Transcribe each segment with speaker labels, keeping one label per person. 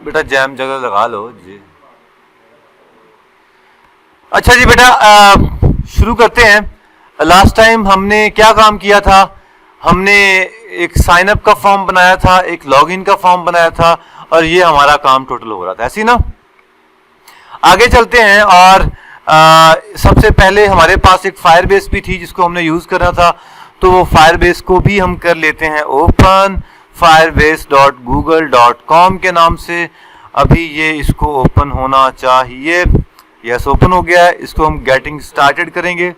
Speaker 1: बेटा जैम जगह लगा लो जी। अच्छा जी बेटा, शुरू करते हैं। लास्ट टाइम हमने क्या काम किया था? हमने एक साइन अप का फॉर्म बनाया था, एक लॉगिन का फॉर्म बनाया था, और ये हमारा काम टोटल हो रहा था, ऐसी ना। आगे चलते हैं, और सबसे पहले हमारे पास एक फायरबेस भी थी जिसको हमने यूज करना था, तो वो फायरबेस को भी हम कर लेते हैं ओपन firebase.google.com के नाम से। अभी ये इसको ओपन होना चाहिए। यस, ओपन हो गया है। इसको हम गेटिंग स्टार्टेड करेंगे।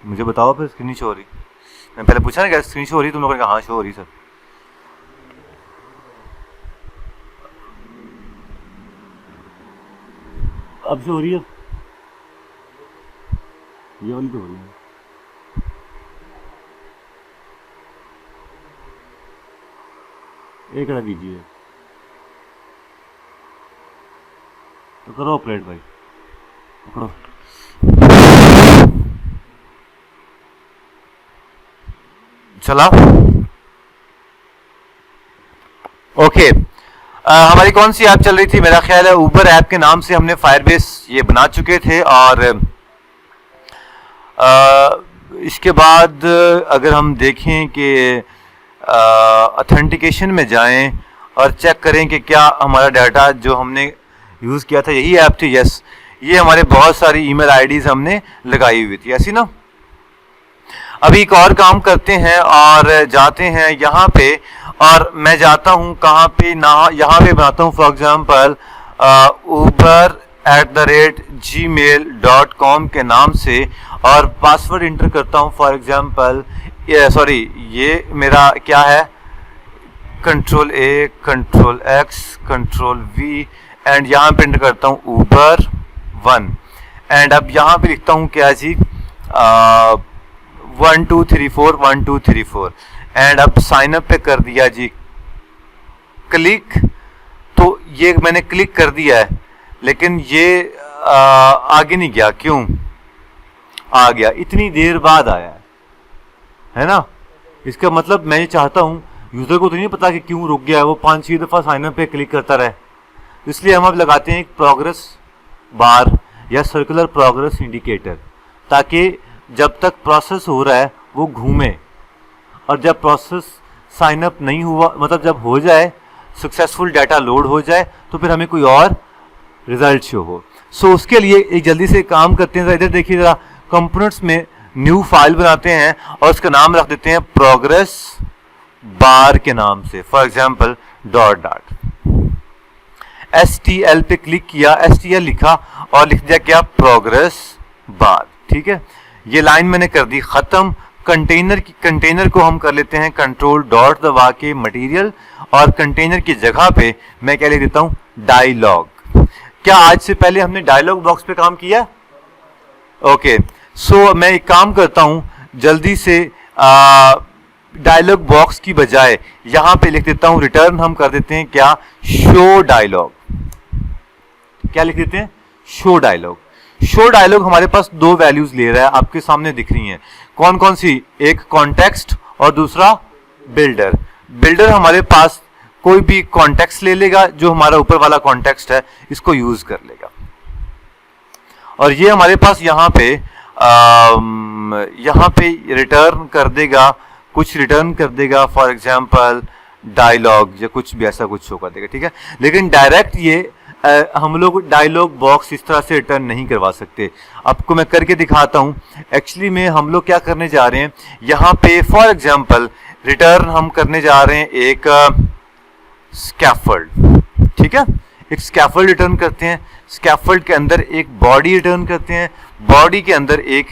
Speaker 1: मुझे बताओ फिर स्क्रीन शो हो रही? मैं पहले पूछा ना क्या स्क्रीन शो हो रही, तुम लोगों ने कहा हाँ शो हो रही सर। अब शो हो रही है? ये वाली तो हो रही है। एक रहा दीजिए तो करो ऑपरेट भाई, पकड़ो। चला ओके। हमारी कौन सी ऐप चल रही थी? मेरा ख्याल है ऊबर ऐप के नाम से हमने फायरबेस ये बना चुके थे। और इसके बाद अगर हम देखें कि ऑथेंटिकेशन में जाएं और चेक करें कि क्या हमारा डाटा जो हमने यूज़ किया था यही ऐप थी। यस, ये हमारे बहुत सारी ईमेल आईडीज हमने लगाई हुई थी, ऐसी ना। अभी एक और काम करते हैं और जाते हैं यहाँ पे, और मैं जाता हूँ कहाँ पे ना, यहाँ पे बनाता हूँ फॉर एग्जाम्पल uber@gmail.com के नाम से, और पासवर्ड इंटर करता हूँ फॉर एग्जाम्पल, सॉरी ये मेरा क्या है, Ctrl A Ctrl X Ctrl V, and यहाँ पे इंटर करता हूँ uber1, एंड अब यहाँ पे लिखता हूँ क्या जी 1234 एंड अब साइन अप पे कर दिया जी क्लिक। तो ये मैंने क्लिक कर दिया है, लेकिन ये आगे नहीं गया। क्यों आ गया? इतनी देर बाद आया है ना। इसका मतलब मैं ये चाहता हूं यूजर को तो नहीं पता कि क्यों रुक गया है, वो 5-6 दफा साइन अप पे क्लिक करता रहे। इसलिए हम अब लगाते हैं एक प्रोग्रेस बार या सर्कुलर प्रोग्रेस इंडिकेटर, ताकि जब तक प्रोसेस हो रहा है वो घूमे, और जब प्रोसेस साइन अप नहीं हुआ, मतलब जब हो जाए सक्सेसफुल डाटा लोड हो जाए, तो फिर हमें कोई और रिजल्ट शो हो। सो उसके लिए एक जल्दी से काम करते हैं। इधर देखिए जरा, कंपोनेंट्स में न्यू फाइल बनाते हैं और उसका नाम रख देते हैं प्रोग्रेस बार के नाम से, फॉर एग्जाम्पल डॉट STL पे क्लिक किया, STL लिखा और लिख दिया क्या, प्रोग्रेस बार। ठीक है, ये लाइन मैंने कर दी खत्म। कंटेनर को हम कर लेते हैं कंट्रोल डॉट दबा के मटेरियल, और कंटेनर की जगह पे मैं क्या लिख देता हूं, डायलॉग। क्या आज से पहले हमने डायलॉग बॉक्स पे काम किया? ओके, सो मैं एक काम करता हूं जल्दी से, डायलॉग बॉक्स की बजाय यहां पे लिख देता हूं रिटर्न, हम कर देते हैं क्या, शो डायलॉग। क्या लिख देते हैं, शो डायलॉग। शो डायलॉग हमारे पास दो वैल्यूज ले रहा है, आपके सामने दिख रही हैं। कौन कौन सी? एक कॉन्टेक्स्ट और दूसरा बिल्डर। बिल्डर हमारे पास कोई भी कॉन्टेक्स्ट ले लेगा, जो हमारा ऊपर वाला कॉन्टेक्स्ट है इसको यूज कर लेगा, और ये हमारे पास यहाँ पे रिटर्न कर देगा, कुछ रिटर्न कर देगा, फॉर एग्जाम्पल डायलॉग या कुछ भी ऐसा कुछ शो कर देगा। ठीक है, लेकिन डायरेक्ट ये हम लोग डायलॉग बॉक्स इस तरह से रिटर्न नहीं करवा सकते। आपको मैं करके दिखाता हूं। एक्चुअली में हम लोग क्या करने जा रहे हैं, यहाँ पे फॉर एग्जाम्पल रिटर्न हम करने जा रहे हैं एक स्कैफोल्ड। ठीक है, एक स्कैफोल्ड रिटर्न करते हैं। स्कैफोल्ड के अंदर एक बॉडी रिटर्न करते हैं, बॉडी के अंदर एक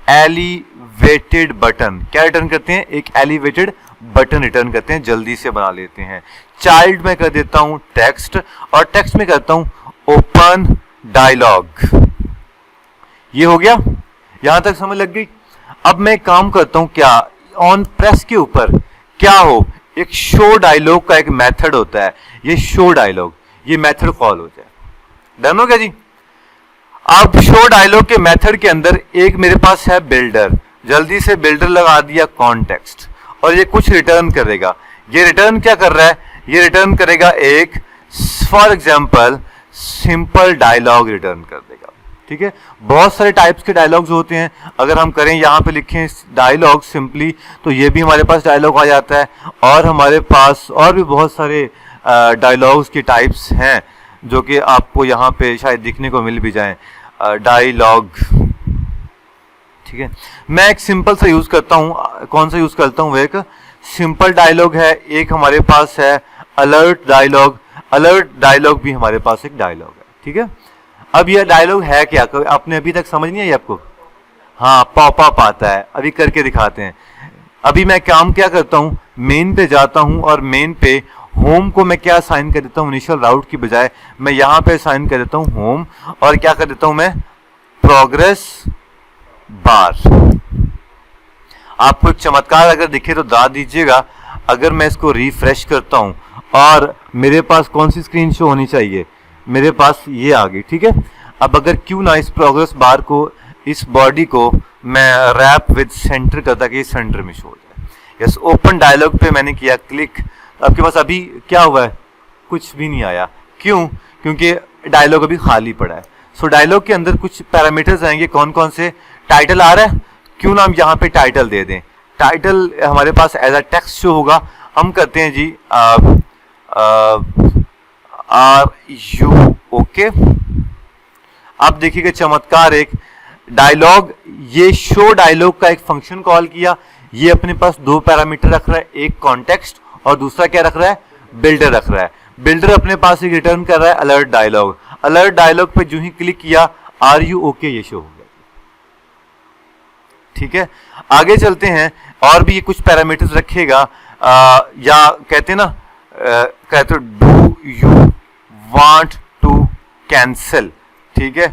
Speaker 1: एलिवेटेड बटन। क्या रिटर्न करते हैं, एक एलिवेटेड बटन रिटर्न करते हैं। जल्दी से बना लेते हैं। चाइल्ड में कर देता हूं टेक्स्ट, और टेक्स्ट में करता हूं ओपन डायलॉग। ये हो गया, यहां तक समझ लग गई। अब मैं काम करता हूं क्या, ऑन प्रेस के ऊपर क्या हो, एक शो डायलॉग का एक मेथड होता है, ये शो डायलॉग, ये मेथड कॉल हो जाए। डन हो गया जी। अब शो डायलॉग के मेथड के अंदर एक मेरे पास है बिल्डर, जल्दी से बिल्डर लगा दिया कॉन्टेक्स्ट, और ये कुछ रिटर्न करेगा। ये रिटर्न क्या कर रहा है? ये रिटर्न करेगा एक, for example simple dialog return कर देगा। ठीक है, बहुत सारे टाइप्स के डायलॉग्स होते हैं। अगर हम करें यहाँ पे लिखें डायलॉग सिंपली, तो ये भी हमारे पास डायलॉग आ जाता है। और हमारे पास और भी बहुत सारे डायलॉग्स के टाइप्स हैं जो कि आपको यहाँ पे शायद दिखने को मिल भी जाएं। डायलॉग, ठीक है, मैं एक सिंपल सा यूज करता हूँ। कौन सा यूज करता हूँ? एक सिंपल डायलॉग है, एक हमारे पास है अलर्ट डायलॉग। अलर्ट डायलॉग भी हमारे पास एक डायलॉग है। ठीक है, अब यह डायलॉग है क्या? आपने अभी तक समझ नहीं आई आपको? हाँ, पॉप अप आता है, अभी करके दिखाते हैं। अभी मैं काम क्या करता हूँ, मेन पे जाता हूँ और मेन पे होम को मैं क्या असाइन कर देता हूँ, इनिशियल राउट की बजाय मैं यहाँ पे असाइन कर देता हूँ होम, और क्या कर देता हूँ मैं, प्रोग्रेस बार। आपको एक चमत्कार अगर दिखे तो दाद दीजिएगा। अगर मैं इसको रिफ्रेश करता हूं और मेरे पास कौन सी स्क्रीन शो होनी चाहिए, मेरे पास ये आ गई। ठीक है, अब अगर क्यों ना इस प्रोग्रेस बार को, इस बॉडी को मैं रैप विद सेंटर करता कि सेंटर में शो हो जाए। यस, ओपन डायलॉग पे मैंने किया क्लिक, आपके पास अभी क्या हुआ है? कुछ भी नहीं आया। क्यों? क्योंकि डायलॉग अभी खाली पड़ा है। सो डायलॉग के अंदर कुछ पैरामीटर्स आएंगे। कौन कौन से? टाइटल आ रहा है, क्यों ना हम यहाँ पे टाइटल दे दें। टाइटल हमारे पास एज अ टेक्स्ट शो होगा। हम करते हैं जी आर यू ओके। अब देखिएगा चमत्कार, एक डायलॉग, ये शो डायलॉग का एक फंक्शन कॉल किया। ये अपने पास दो पैरामीटर रख रहा है, एक कॉन्टेक्स्ट और दूसरा क्या रख रहा है, बिल्डर रख रहा है। बिल्डर अपने पास एक रिटर्न कर रहा है अलर्ट डायलॉग। अलर्ट डायलॉग पे जो ही क्लिक किया आर यू ओके ये शो हो गया। ठीक है, आगे चलते हैं। और भी ये कुछ पैरामीटर्स रखेगा, या कहते हैं ना, कहते do you want to cancel. ठीक है,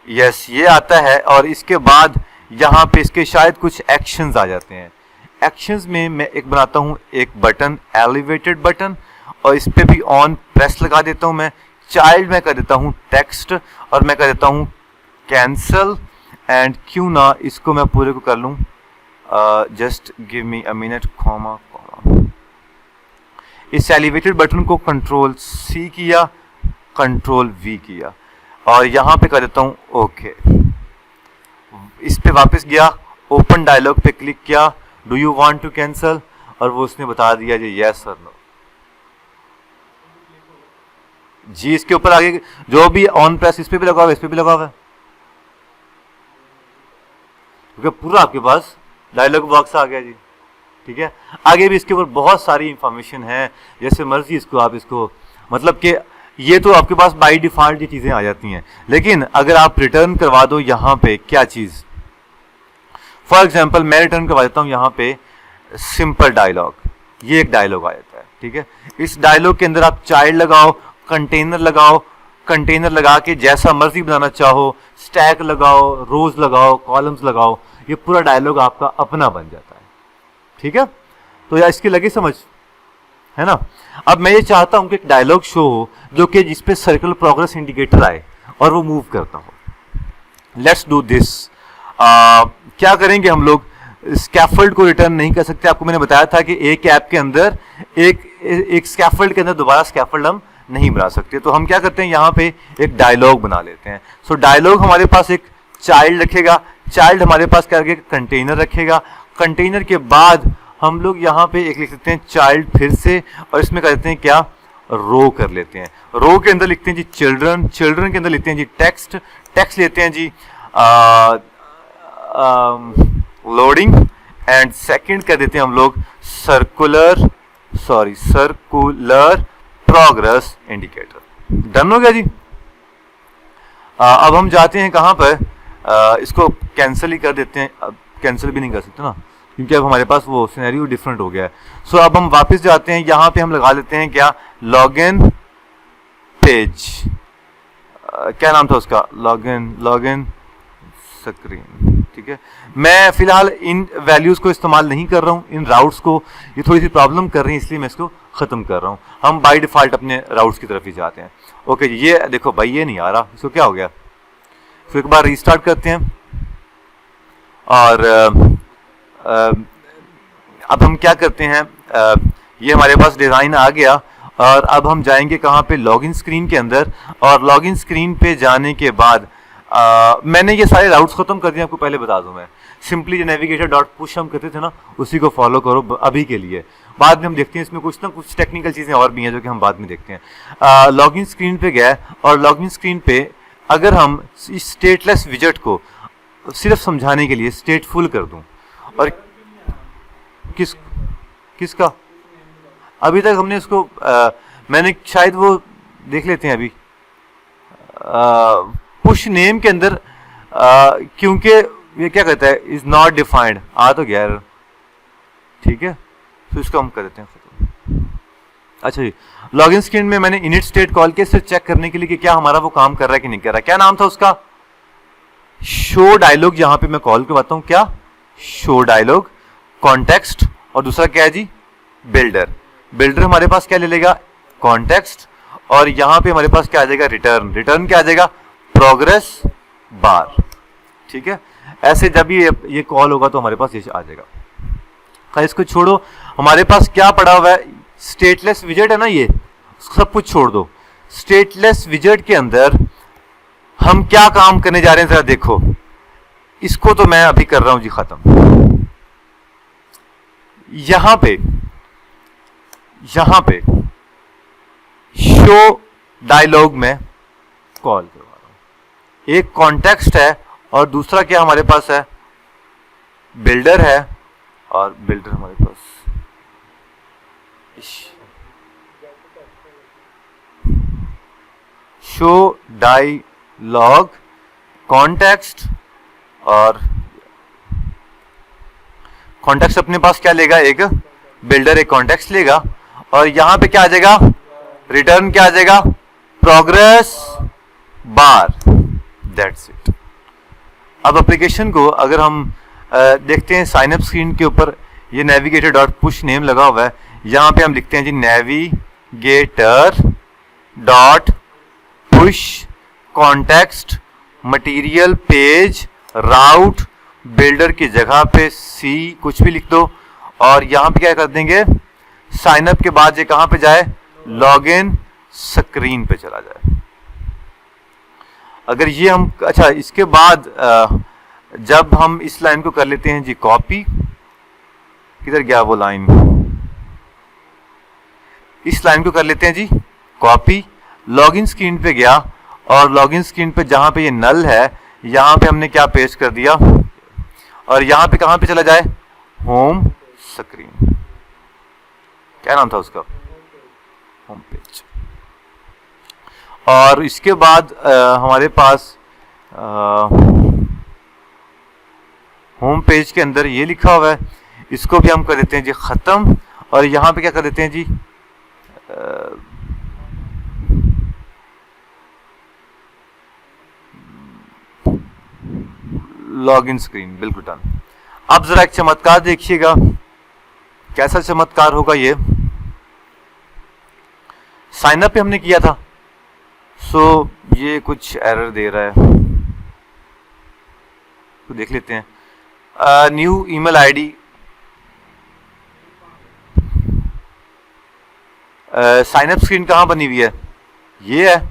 Speaker 1: यस, ये आता है। और इसके बाद यहाँ पे इसके शायद कुछ एक्शंस आ जाते हैं। एक्शंस में मैं एक बनाता हूँ एक बटन, एलिवेटेड बटन, और इस पे भी ऑन प्रेस लगा देता हूँ मैं। चाइल्ड में कर देता हूँ टेक्स्ट, और मैं कर देता हूँ कैंसल। एंड क्यों ना इसको मैं पूरे को कर लूँ, just give me a minute, comma comma. इस एलिवेटेड बटन को कंट्रोल सी किया, कंट्रोल वी किया, और यहाँ पे कर देता हूँ ओके। इस पे वापस गया, ओपन डायलॉग पे क्लिक किया, do you want to cancel, और वो उसने बता दिया जी यस और नो। जी, इसके ऊपर आगे जो भी ऑन प्रेस, इस पे भी लगा हुआ है, इस पे भी लगा हुआ है, क्योंकि पूरा आपके पास डायलॉग बॉक्स आ गया जी। ठीक है, आगे भी इसके ऊपर बहुत सारी इंफॉर्मेशन है, जैसे मर्जी इसको आप इसको, मतलब कि ये तो आपके पास बाय डिफॉल्ट ये चीजें आ जाती हैं। लेकिन अगर आप रिटर्न करवा दो यहाँ पे क्या चीज, फॉर एग्जाम्पल मैं रिटर्न करवा देता हूँ यहाँ पे सिंपल डायलॉग, ये एक डायलॉग आ जाता है। ठीक है, इस डायलॉग के अंदर आप चाइल्ड लगाओ, कंटेनर लगाओ, कंटेनर लगा के जैसा मर्जी बनाना चाहो, स्टैक लगाओ, रोज लगाओ, कॉलम्स लगाओ, ये पूरा डायलॉग आपका अपना बन जाता है। ठीक है, तो या इसकी लगी समझ, है ना। अब मैं ये चाहता हूं कि एक डायलॉग शो हो जो कि जिसपे सर्कल प्रोग्रेस इंडिकेटर आए और वो मूव करता हो। Let's do this. क्या करेंगे हम लोग, स्कैफोल्ड को रिटर्न नहीं कर सकते। आपको मैंने बताया था कि एक ऐप के अंदर एक स्कैफोल्ड के अंदर दोबारा स्कैफोल्ड हम नहीं बना सकते। तो हम क्या करते हैं, यहाँ पे एक डायलॉग बना लेते हैं। सो डायलॉग हमारे पास एक चाइल्ड रखेगा, चाइल्ड हमारे पास क्या रखेगा, कंटेनर रखेगा। कंटेनर के बाद हम लोग यहाँ पे एक लिख सकते हैं चाइल्ड फिर से, और इसमें कर देते हैं क्या, रो कर लेते हैं। रो के अंदर लिखते हैं जी चिल्ड्रन, चिल्ड्रन के अंदर लिखते हैं जी टेक्स्ट, टेक्स्ट लेते हैं जी लोडिंग, एंड सेकंड कर देते हैं हम लोग सर्कुलर प्रोग्रेस इंडिकेटर। डन हो गया जी। अब हम जाते हैं कहाँ पर, इसको कैंसिल ही कर देते हैं। अब कैंसिल भी नहीं कर सकते ना, क्योंकि अब हमारे पास वो सिनेरियो डिफरेंट हो गया है। सो अब हम वापस जाते हैं, यहाँ पे हम लगा लेते हैं क्या, लॉगिन पेज, क्या नाम था उसका, लॉगिन स्क्रीन। ठीक है, मैं फिलहाल इन वैल्यूज को इस्तेमाल नहीं कर रहा हूँ, इन राउट्स को, ये थोड़ी सी प्रॉब्लम कर रही है इसलिए मैं इसको खत्म कर रहा हूँ। हम बाय डिफॉल्ट अपने राउट्स की तरफ ही जाते हैं। ओके जी, ये देखो भाई ये नहीं आ रहा, इसको क्या हो गया, फिर एक बार रीस्टार्ट करते हैं। और अब हम क्या करते हैं, ये हमारे पास डिज़ाइन आ गया और अब हम जाएंगे कहाँ पे, लॉगिन स्क्रीन के अंदर। और लॉगिन स्क्रीन पे जाने के बाद मैंने ये सारे राउट्स खत्म कर दिए, आपको पहले बता दूं मैं। सिंपली जो नेविगेटर डॉट पुश हम करते थे ना, उसी को फॉलो करो अभी के लिए। बाद में हम देखते हैं इसमें कुछ ना कुछ टेक्निकल चीज़ें और भी हैं जो कि हम बाद में देखते हैं। लॉगिन स्क्रीन पे गया और लॉगिन स्क्रीन पे अगर हम इस स्टेटलेस विजेट को सिर्फ समझाने के लिए स्टेटफुल कर दूं, और किसका अभी तक हमने इसको मैंने शायद वो देख लेते हैं अभी पुश नेम के अंदर, क्योंकि ये क्या कहता है, इज नॉट डिफाइंड, आ तो गया error, ठीक है, तो इसको हम कर देते हैं खत्म। अच्छा जी, लॉगिन स्क्रीन में मैंने इनिट स्टेट कॉल किया सिर्फ चेक करने के लिए कि क्या हमारा वो काम कर रहा है कि नहीं कर रहा है। क्या नाम था उसका, शो डायलॉग। यहां पे मैं कॉल करवाता हूं, क्या, शो डायलॉग, कॉन्टेक्स्ट, और दूसरा क्या है जी, बिल्डर। बिल्डर हमारे पास क्या ले लेगा, कॉन्टेक्स्ट, और यहां पे हमारे पास क्या आ जाएगा, रिटर्न। रिटर्न क्या आ जाएगा, प्रोग्रेस बार, ठीक है। ऐसे जब ये कॉल होगा तो हमारे पास ये आ जाएगा। इसको छोड़ो, हमारे पास क्या पड़ा हुआ है, स्टेटलेस विजेट है ना, ये सब कुछ छोड़ दो। स्टेटलेस विजेट के अंदर हम क्या काम करने जा रहे हैं जरा देखो। इसको तो मैं अभी कर रहा हूं जी खत्म। यहां पे शो डायलॉग में कॉल करवा रहा हूं। एक कॉन्टेक्स्ट है और दूसरा क्या हमारे पास है, बिल्डर है, और बिल्डर हमारे पास शो डायलॉग, कॉन्टेक्स्ट, और कॉन्टेक्स्ट अपने पास क्या लेगा, एक बिल्डर एक कॉन्टेक्स्ट लेगा, और यहां पे क्या आ जाएगा, रिटर्न क्या आ जाएगा, प्रोग्रेस बार, दैट्स इट। अब एप्लीकेशन को अगर हम देखते हैं साइन अप स्क्रीन के ऊपर ये नेविगेटर डॉट पुश नेम लगा हुआ है, यहां पे हम लिखते हैं जी navigator dot push context material page route, builder की जगह पे सी कुछ भी लिख दो, और यहां पे क्या कर देंगे, साइन अप के बाद ये कहां पे जाए, लॉगिन स्क्रीन पे चला जाए। अगर ये हम, अच्छा इसके बाद जब हम इस लाइन को कर लेते हैं जी कॉपी, किधर गया वो लाइन, इस लाइन को कर लेते हैं जी कॉपी, लॉगिन स्क्रीन पे गया, और लॉगिन स्क्रीन पे जहां पे ये नल है यहां पे हमने क्या पेस्ट कर दिया, और यहां पे कहां पे चला जाए, होम स्क्रीन, क्या नाम था उसका, होम पेज। और इसके बाद हमारे पास होम पेज के अंदर ये लिखा हुआ है, इसको भी हम कर देते हैं जी खत्म, और यहां पे क्या कर देते हैं जी लॉगिन स्क्रीन, बिल्कुल डन। अब जरा एक चमत्कार देखिएगा, कैसा चमत्कार होगा ये। साइन अप पे हमने किया था, सो ये कुछ एरर दे रहा है, तो देख लेते हैं। New email ID, sign up screen कहाँ बनी हुई है, ये है,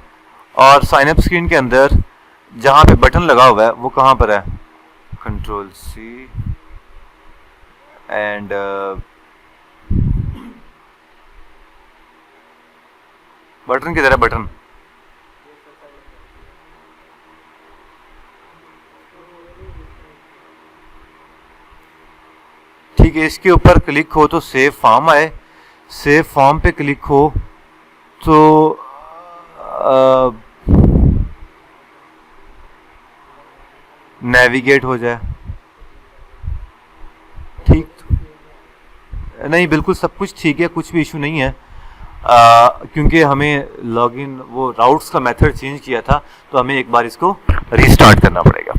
Speaker 1: और साइन अप स्क्रीन के अंदर जहां पे बटन लगा हुआ है वो कहां पर है, कंट्रोल सी एंड बटन किधर है, बटन ठीक है, इसके ऊपर क्लिक हो तो सेव फॉर्म आए, सेव फॉर्म पे क्लिक हो तो नेविगेट हो जाए, ठीक, नहीं बिल्कुल सब कुछ ठीक है, कुछ भी इशू नहीं है, क्योंकि हमें लॉगिन वो राउट्स का मेथड चेंज किया था, तो हमें एक बार इसको रीस्टार्ट करना पड़ेगा।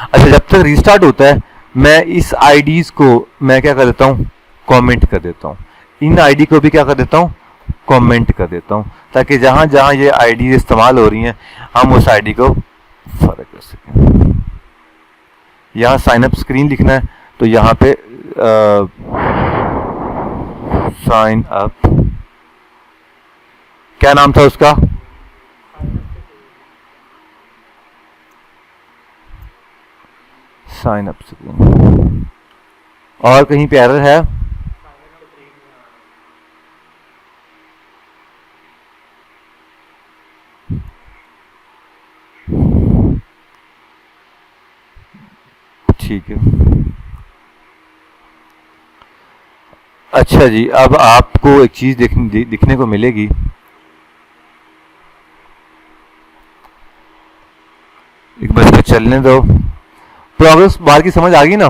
Speaker 1: अच्छा, जब तक रीस्टार्ट होता है मैं इस आईडीज को मैं क्या कर देता हूँ, कमेंट कर देता हूँ, इन आईडी को भी क्या कर देता हूँ, कमेंट कर देता हूँ, ताकि जहां जहां ये आईडी इस्तेमाल हो रही हैं हम उस आईडी को फर्क कर सकें। यहाँ साइन अप स्क्रीन लिखना है तो यहाँ पे साइन अप, क्या नाम था उसका? Sign up screen. और कहीं पे एरर है? ठीक है, अच्छा जी, अब आपको एक चीज दिखने को मिलेगी। एक बस को चलने दो। प्रोग्रेस बार की समझ आ गई ना?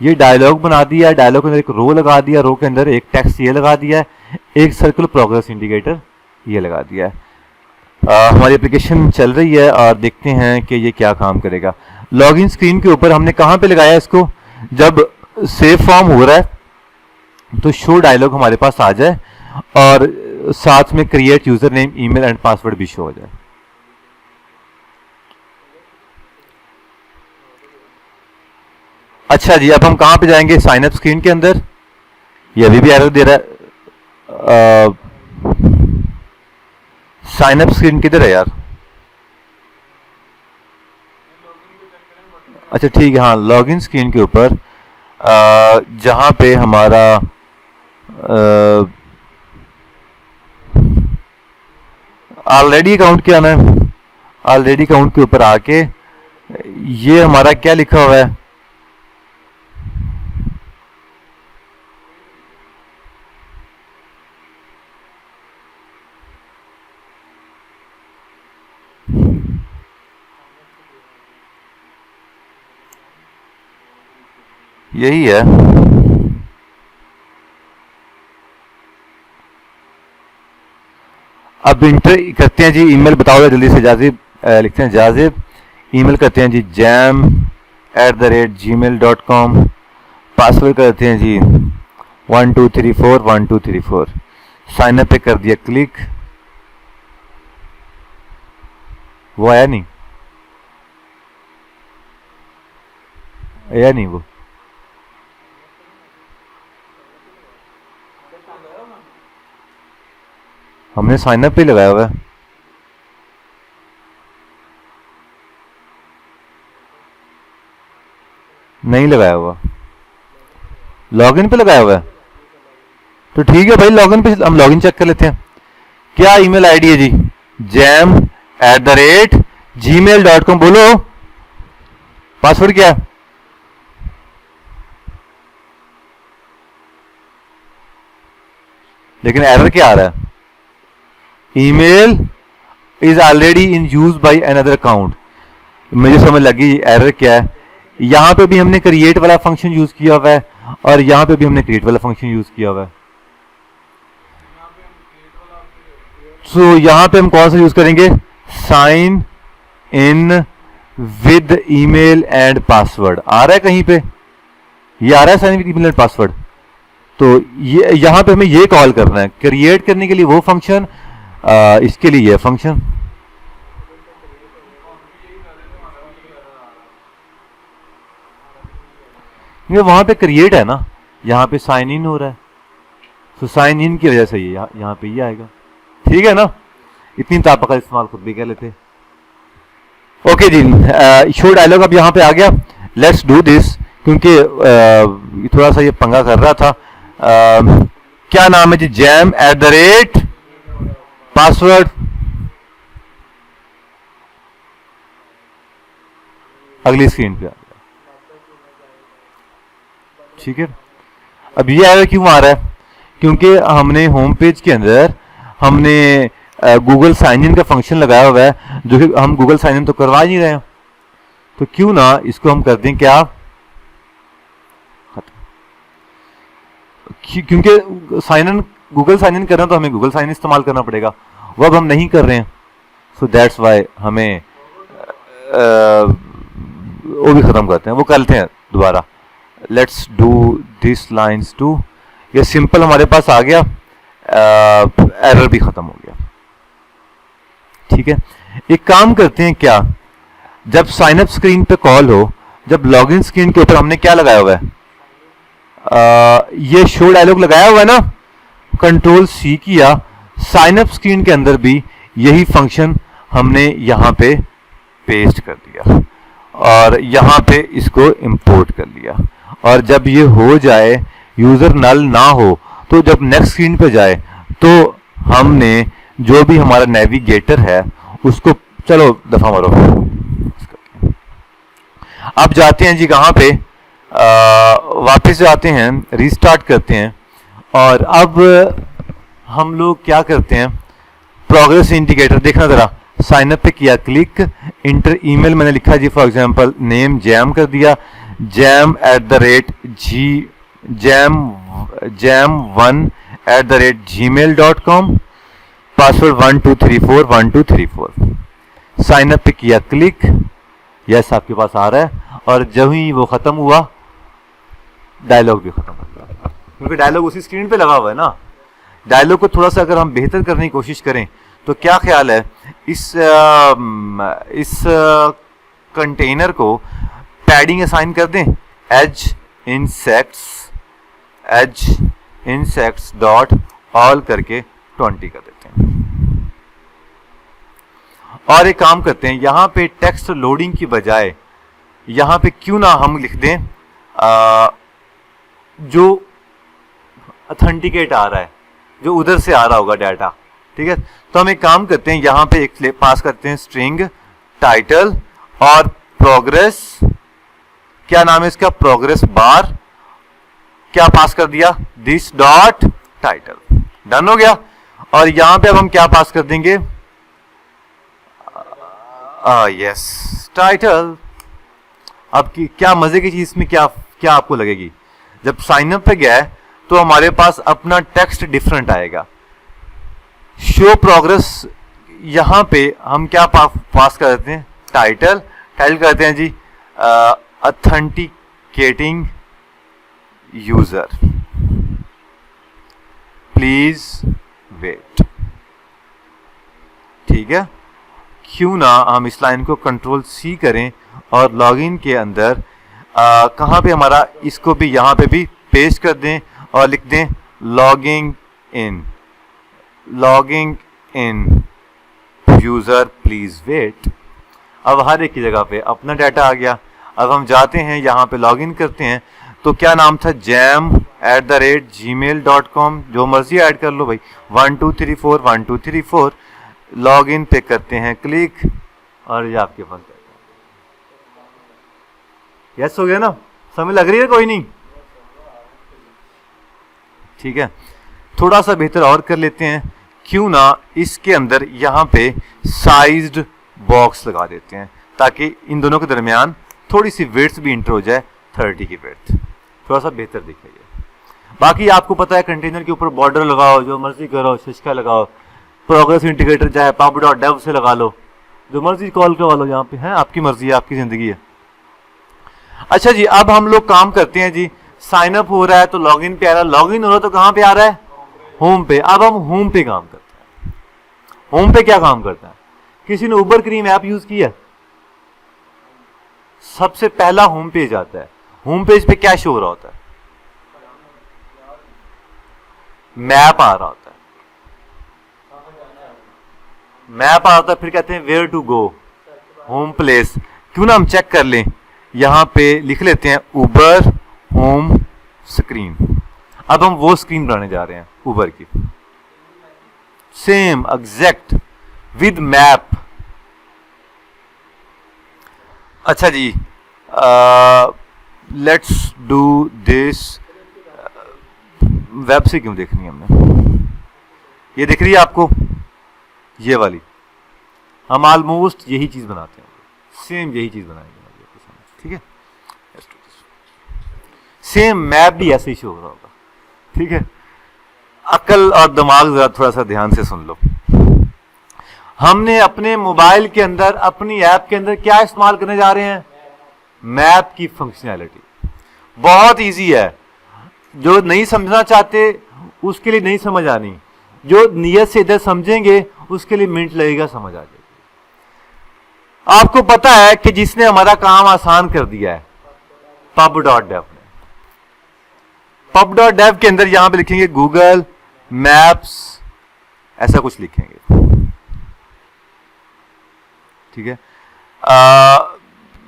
Speaker 1: ये डायलॉग बना दिया, डायलॉग के अंदर एक रो लगा दिया, रो के अंदर एक टेक्स्ट ये लगा दिया, एक सर्कल प्रोग्रेस इंडिकेटर ये लगा दिया है। हमारी एप्लीकेशन चल रही है और देखते हैं कि ये क्या काम करेगा। लॉगिन स्क्रीन के ऊपर हमने कहाँ पे लगाया इसको? जब सेव फॉर्म हो रहा है तो शो डायलॉग हमारे पास आ जाए और साथ में create user name, email and password भी शो हो जाए। अच्छा जी, अब हम कहाँ पे जाएंगे? साइन अप स्क्रीन के अंदर। ये अभी भी एरर दे रहा है। साइन अप स्क्रीन किधर है यार? अच्छा ठीक है, हाँ, लॉगिन स्क्रीन के ऊपर जहाँ पे हमारा ऑलरेडी अकाउंट क्या आना है? ऑलरेडी अकाउंट के ऊपर आके ये हमारा क्या लिखा हुआ है? यही है। अब इंटर करते हैं जी, ईमेल बताओ जल्दी से। जाजिब लिखते हैं, जाजिब ईमेल करते हैं जी jam@gmail.com। पासवर्ड करते हैं जी 1234 साइन अप पे कर दिया क्लिक। वो आया नहीं, आया नहीं वो। हमने साइन अप पे लगाया हुआ है। नहीं लगाया हुआ, लॉगिन पे लगाया हुआ है। तो ठीक है भाई, लॉगिन पे हम लॉगिन चेक कर लेते हैं। क्या ईमेल आईडी है जी? jam@gmail.com। बोलो पासवर्ड क्या है? लेकिन एरर क्या आ रहा है? Email is already in use by another account. मुझे समझ लगी एरर क्या है। यहां पे भी हमने क्रिएट वाला फंक्शन यूज किया हुआ है और यहां पे भी हमने क्रिएट वाला फंक्शन यूज किया हुआ है। सो यहां पे हम कौन सा यूज करेंगे? Sign in with email and password. आ रहा है कहीं पे? ये आ रहा है sign with email and password. तो ये यहां पे हमें ये कॉल करना है। क्रिएट करने के लिए वो फंक्शन, इसके लिए ये फंक्शन। ये वहां पे क्रिएट है ना, यहाँ पे साइन इन हो रहा है, तो साइन इन की वजह से ये यहाँ पे ये आएगा। ठीक है ना? इतनी ताकत का इस्तेमाल खुद भी कर लेते। ओके जी, शो डायलॉग अब यहाँ पे आ गया। लेट्स डू दिस, क्योंकि थोड़ा सा ये पंगा कर रहा था। क्या नाम है जी? jam@ password. अगली स्क्रीन पे आ गया। ठीक है, अब ये एरर क्यों आ रहा है? क्योंकि हमने होम पेज के अंदर हमने गूगल साइन इन का फंक्शन लगाया हुआ है, जो कि हम गूगल साइन इन तो करवा नहीं रहे हैं। तो क्यों ना इसको हम कर दें क्या? क्योंकि sign in, Google sign in करना तो हमें गूगल साइन इन इस्तेमाल करना पड़ेगा, वो अब हम नहीं कर रहे हैं। सो दैट्स वाई हमें वो भी खत्म करते हैं, वो करते हैं दोबारा। Let's do this lines too. ये सिंपल हमारे पास आ गया, एरर भी खत्म हो गया। ठीक है, एक काम करते हैं क्या, जब साइन अप स्क्रीन पे कॉल हो, जब लॉगिन स्क्रीन के ऊपर हमने क्या लगाया हुआ है? ये शो डायलॉग लगाया हुआ है ना, कंट्रोल सी किया, साइन अप स्क्रीन के अंदर भी यही फंक्शन हमने यहाँ पे पेस्ट कर दिया और यहाँ पे इसको इंपोर्ट कर लिया। और जब ये हो जाए, यूजर नल ना हो, तो जब नेक्स्ट स्क्रीन पे जाए तो हमने जो भी हमारा नेविगेटर है उसको, चलो दफा मारो, अब जाते हैं जी कहाँ पे, वापस जाते हैं, रीस्टार्ट करते हैं और अब हम लोग क्या करते हैं, प्रोग्रेस इंडिकेटर देखना जरा, साइन अप पे किया क्लिक, इंटर ईमेल मैंने लिखा जी फॉर एग्जांपल नेम जैम कर दिया, jam@gmail.com, पासवर्ड 1234 साइन अप पे किया क्लिक, यस आपके पास आ रहा है। और जब ही वो खत्म हुआ डायलॉग भी खत्म हो गया, क्योंकि डायलॉग उसी स्क्रीन पे लगा हुआ है ना। डायलॉग को थोड़ा सा अगर हम बेहतर करने की कोशिश करें तो क्या ख्याल है, इस कंटेनर को पैडिंग असाइन कर दें, एज इंसेक्ट्स डॉट ऑल करके 20 कर देते हैं। और एक काम करते हैं, यहां पे टेक्स्ट लोडिंग की बजाय यहां पे क्यों ना हम लिख दें जो ऑथेंटिकेट आ रहा है, जो उधर से आ रहा होगा डाटा, ठीक है। तो हम एक काम करते हैं, यहां पे एक पास करते हैं स्ट्रिंग टाइटल और प्रोग्रेस, क्या नाम है इसका, प्रोग्रेस बार, क्या पास कर दिया, दिस डॉट टाइटल, डन हो गया। और यहां पे अब हम क्या पास कर देंगे, यस टाइटल। अब की क्या मजे की चीज इसमें क्या क्या आपको लगेगी, जब साइन अप पे गया है तो हमारे पास अपना टेक्स्ट डिफरेंट आएगा। शो प्रोग्रेस, यहां पे हम क्या पास कर देते हैं, टाइटल कहते हैं जी ऑथेंटिकेटिंग यूजर, प्लीज वेट, ठीक है। क्यों ना हम इस लाइन को कंट्रोल सी करें और लॉगिन के अंदर कहां पे हमारा, इसको भी यहां पे भी पेस्ट कर दें और लिख दें logging in user please wait. अब हर एक की जगह पे अपना डाटा आ गया। अब हम जाते हैं यहां पे लॉगिन करते हैं, तो क्या नाम था, jam@gmail.com, जो मर्जी ऐड कर लो भाई, 1234 लॉगिन पे करते हैं क्लिक और ये आपके पास यस हो गया ना, समझ लग रही है कोई नहीं, ठीक है। थोड़ा सा बेहतर और कर लेते हैं, क्यों ना इसके अंदर यहां पे साइज्ड बॉक्स लगा देते हैं ताकि इन दोनों के दरमियान थोड़ी सी वेट्स भी इंटर हो जाए, 30 की वेट, थोड़ा सा बेहतर दिखेगा। बाकी आपको पता है कंटेनर के ऊपर बॉर्डर लगाओ, जो मर्जी करो, शिशका लगाओ, प्रोग्रेस इंडिकेटर चाहे pub.dev से लगा लो, जो मर्जी कॉल करवा लो, यहाँ पे है आपकी मर्जी है, आपकी जिंदगी है। अच्छा जी, अब हम लोग काम करते हैं जी, साइन अप हो रहा है तो लॉगिन पे आ रहा है, लॉगिन हो रहा है तो कहां पे आ रहा है, होम पे। अब हम होम पे काम करते हैं। होम पे क्या काम करता है, किसी ने उबर क्रीम ऐप यूज किया, सबसे पहला होम पेज आता है। होम पेज पे क्या शो हो रहा होता है, मैप आ रहा होता है, मैप आ रहा होता है, फिर कहते हैं where to go, home place. क्यों ना हम चेक कर लें, यहां पे लिख लेते हैं उबर होम स्क्रीन। अब हम वो स्क्रीन बनाने जा रहे हैं उबर की, सेम एग्जैक्ट विद मैप। अच्छा जी, लेट्स डू दिस। वेब से क्यों देखनी है हमने, ये दिख रही है आपको, ये वाली, हम ऑलमोस्ट यही चीज बनाते हैं, सेम यही चीज बनाएंगे, ठीक है। सेम मैप भी ऐसे ही शो हो रहा होगा, ठीक है। अकल और दिमाग जरा थोड़ा सा ध्यान से सुन लो। हमने अपने मोबाइल के अंदर, अपनी ऐप के अंदर क्या इस्तेमाल करने जा रहे हैं, मैप की फंक्शनैलिटी। बहुत इजी है, जो नहीं समझना चाहते उसके लिए नहीं समझ आनी, जो नियत से इधर समझेंगे उसके लिए मिनट लगेगा, समझ आ जाएगी। आपको पता है कि जिसने हमारा काम आसान कर दिया है, pub.dev ने। pub.dev के अंदर यहां पे लिखेंगे गूगल मैप्स, ऐसा कुछ लिखेंगे, ठीक है।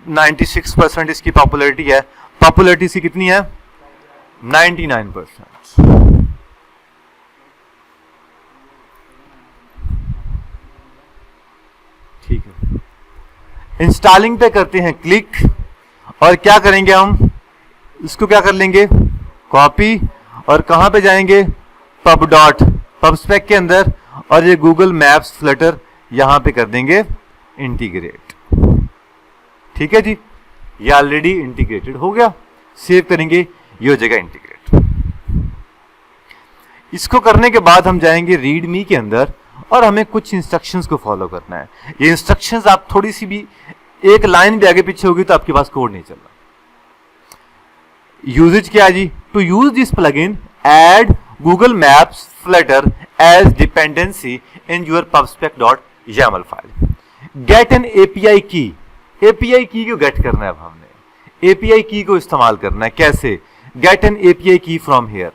Speaker 1: 96% इसकी पॉपुलैरिटी है। पॉपुलैरिटी इसकी कितनी है? 99%। ठीक है, इंस्टॉलिंग पे करते हैं क्लिक, और क्या करेंगे हम इसको, क्या कर लेंगे कॉपी, और कहां पे जाएंगे पबस्पेक के अंदर, और ये गूगल मैप्स फ्लटर यहां पे कर देंगे इंटीग्रेट। ठीक है जी, ये ऑलरेडी इंटीग्रेटेड हो गया। सेव करेंगे, ये हो जाएगा इंटीग्रेट। इसको करने के बाद हम जाएंगे रीडमी के अंदर, और हमें कुछ इंस्ट्रक्शंस को फॉलो करना है। ये इंस्ट्रक्शंस आप थोड़ी सी भी एक लाइन भी आगे पीछे होगी तो आपके पास कोड नहीं चल रहा। यूजेज क्या है जी? To use this plugin add Google Maps Flutter as dependency in your pubspec.yaml file. Get an API key, API key को गेट करना है। अब हमने एपीआई की को इस्तेमाल करना है। कैसे? गेट एन एपीआई की फ्रॉम हियर,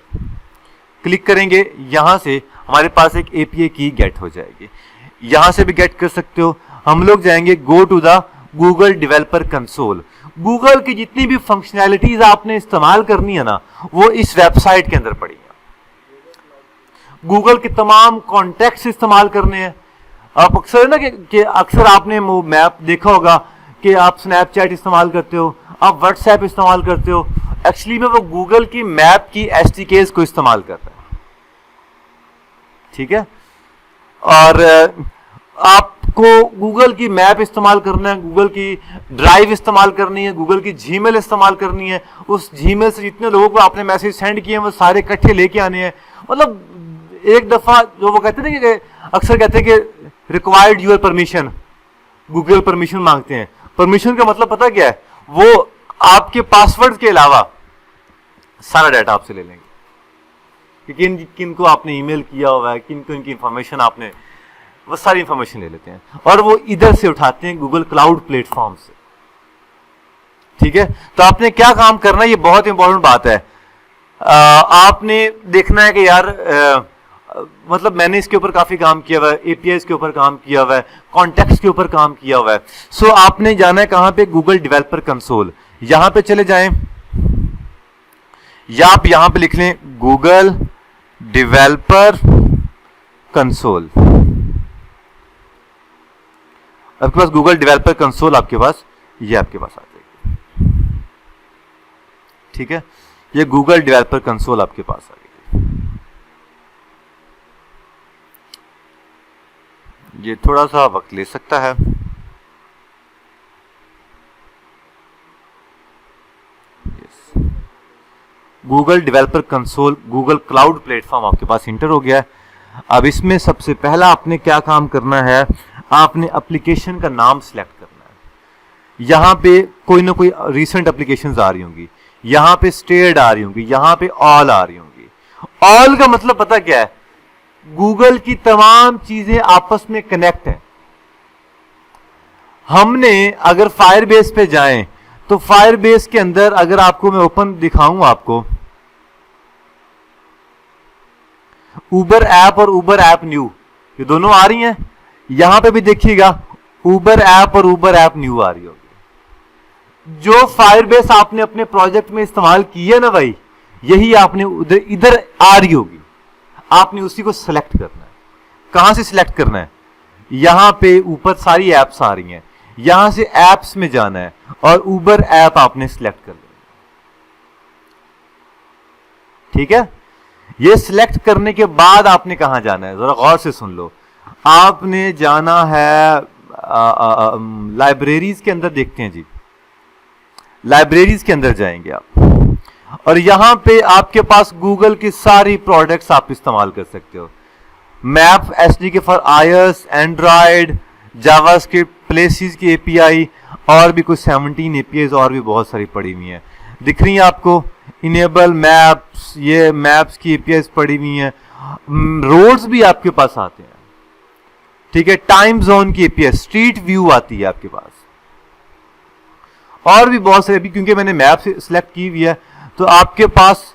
Speaker 1: क्लिक करेंगे, यहां से हमारे पास एक एपीआई की गेट हो जाएगी। यहां से भी गेट कर सकते हो। हम लोग जाएंगे go to the Google developer console. Google की जितनी भी फंक्शनैलिटीज आपने इस्तेमाल करनी है ना, वो इस वेबसाइट के अंदर पड़ी है। गूगल के तमाम कॉन्टेक्ट्स इस्तेमाल करने हैं। आप अक्सर है ना कि अक्सर आपने मैप देखा होगा कि आप स्नैपचैट इस्तेमाल करते हो, आप व्हाट्सएप इस्तेमाल करते हो, एक्चुअली में वो गूगल की मैप की एसडीकेस को इस्तेमाल कर रहा है। ठीक है, और आपको गूगल की मैप इस्तेमाल करना है, गूगल की ड्राइव इस्तेमाल करनी है, गूगल की जीमेल इस्तेमाल करनी है। उस जीमेल से जितने लोगों को आपने मैसेज सेंड किए हैं वो सारे इकट्ठे लेके आने हैं। मतलब एक दफा जो वो कहते हैं कि अक्सर कहते हैं कि required your permission, Google permission मांगते हैं। परमिशन का मतलब पता क्या है? वो आपके पासवर्ड के अलावा सारा डाटा आपसे ले लेंगे कि किन किन को आपने ईमेल किया हुआ है, किन को इनकी इंफॉर्मेशन आपने, वो सारी इंफॉर्मेशन ले लेते हैं और वो इधर से उठाते हैं गूगल क्लाउड प्लेटफॉर्म से। ठीक है, तो आपने क्या काम करना है, ये बहुत इंपॉर्टेंट बात है। आपने देखना है कि यार मतलब मैंने इसके ऊपर काफी काम किया हुआ है, एपीआई के ऊपर काम किया हुआ है, कॉन्टेक्स्ट के ऊपर काम किया हुआ है। सो आपने जाना है कहां पे? Google developer console. यहां पे चले जाएं, या आप यहां पे लिख लें गूगल डेवलपर कंसोल। आपके पास गूगल डेवलपर कंसोल, आपके पास ये आपके पास आ जाएगी। ठीक है, ये गूगल डेवलपर कंसोल आपके पास आ गई। ये थोड़ा सा वक्त ले सकता है। Google developer console, Google cloud platform आपके पास इंटर हो गया है। अब इसमें सबसे पहला आपने क्या काम करना है? आपने एप्लीकेशन का नाम सिलेक्ट करना है। यहां पे कोई ना कोई रीसेंट एप्लीकेशंस आ रही होंगी, यहां पे स्टेड आ रही होंगी, यहां पे ऑल आ रही होंगी। ऑल का मतलब पता क्या है? गूगल की तमाम चीजें आपस में कनेक्ट हैं। हमने अगर फायरबेस पे जाएं तो फायरबेस के अंदर अगर आपको मैं ओपन दिखाऊं, आपको उबर ऐप और उबर ऐप न्यू ये दोनों आ रही हैं। यहां पे भी देखिएगा उबर ऐप और उबर ऐप न्यू आ रही होगी। जो फायरबेस आपने अपने प्रोजेक्ट में इस्तेमाल की है ना भाई, यही आपने उधर इधर आ रही होगी। आपने उसी को सिलेक्ट करना है। कहां से सिलेक्ट करना है? यहां पे ऊपर सारी एप्स आ रही हैं, यहां से एप्स में जाना है और उबर ऐप आपने सिलेक्ट कर लेना। ठीक है, ये सिलेक्ट करने के बाद आपने कहां जाना है? जरा गौर से सुन लो। आपने जाना है लाइब्रेरीज के अंदर। देखते हैं जी, लाइब्रेरीज के अंदर जाएंगे आप और यहां पे आपके पास गूगल की सारी प्रोडक्ट्स आप इस्तेमाल कर सकते हो। Map SDK for iOS, Android, JavaScript, places की एपीआई और भी कुछ 17 एपीआई और भी बहुत सारी पड़ी हुई हैं। दिख रही है आपको? इनेबल मैप्स, ये मैप्स की एपीआई पड़ी हुई हैं। रोड्स भी आपके पास आते हैं। ठीक है, टाइम जोन की एपीआई, स्ट्रीट व्यू आती है आपके पास और भी बहुत सारे। अभी क्योंकि मैंने मैप सिलेक्ट की हुई है तो आपके पास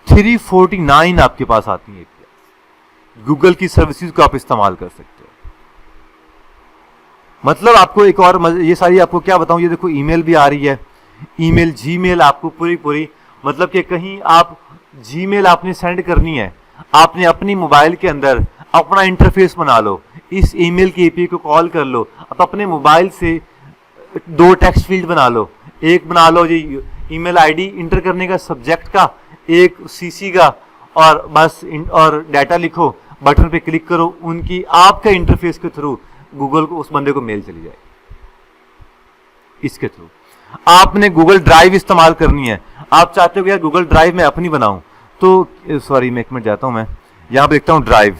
Speaker 1: 349 आपके पास आती है API। गूगल की सर्विसेज को आप इस्तेमाल कर सकते हो। मतलब आपको एक और ये सारी आपको क्या बताऊं, ये देखो ईमेल भी आ रही है, ईमेल जीमेल आपको पूरी मतलब कि कहीं आप जीमेल आपने सेंड करनी है, आपने अपनी मोबाइल के अंदर अपना इंटरफेस बना लो, इस ईमेल की एपीआई को कॉल कर लो, आप अपने मोबाइल से 2 टेक्स्ट फील्ड बना लो, एक बना लो जी ईमेल आईडी इंटर करने का सब्जेक्ट का, एक सीसी का, और बस और डाटा लिखो, बटन पे क्लिक करो, उनकी आपका इंटरफेस के थ्रू गूगल को उस बंदे को मेल चली जाएगी। इसके थ्रू आपने गूगल ड्राइव इस्तेमाल करनी है, आप चाहते हो कि यार गूगल ड्राइव में अपनी बनाऊं, तो सॉरी मैं 1 मिनट जाता हूं, मैं यहां पे देखता हूं ड्राइव,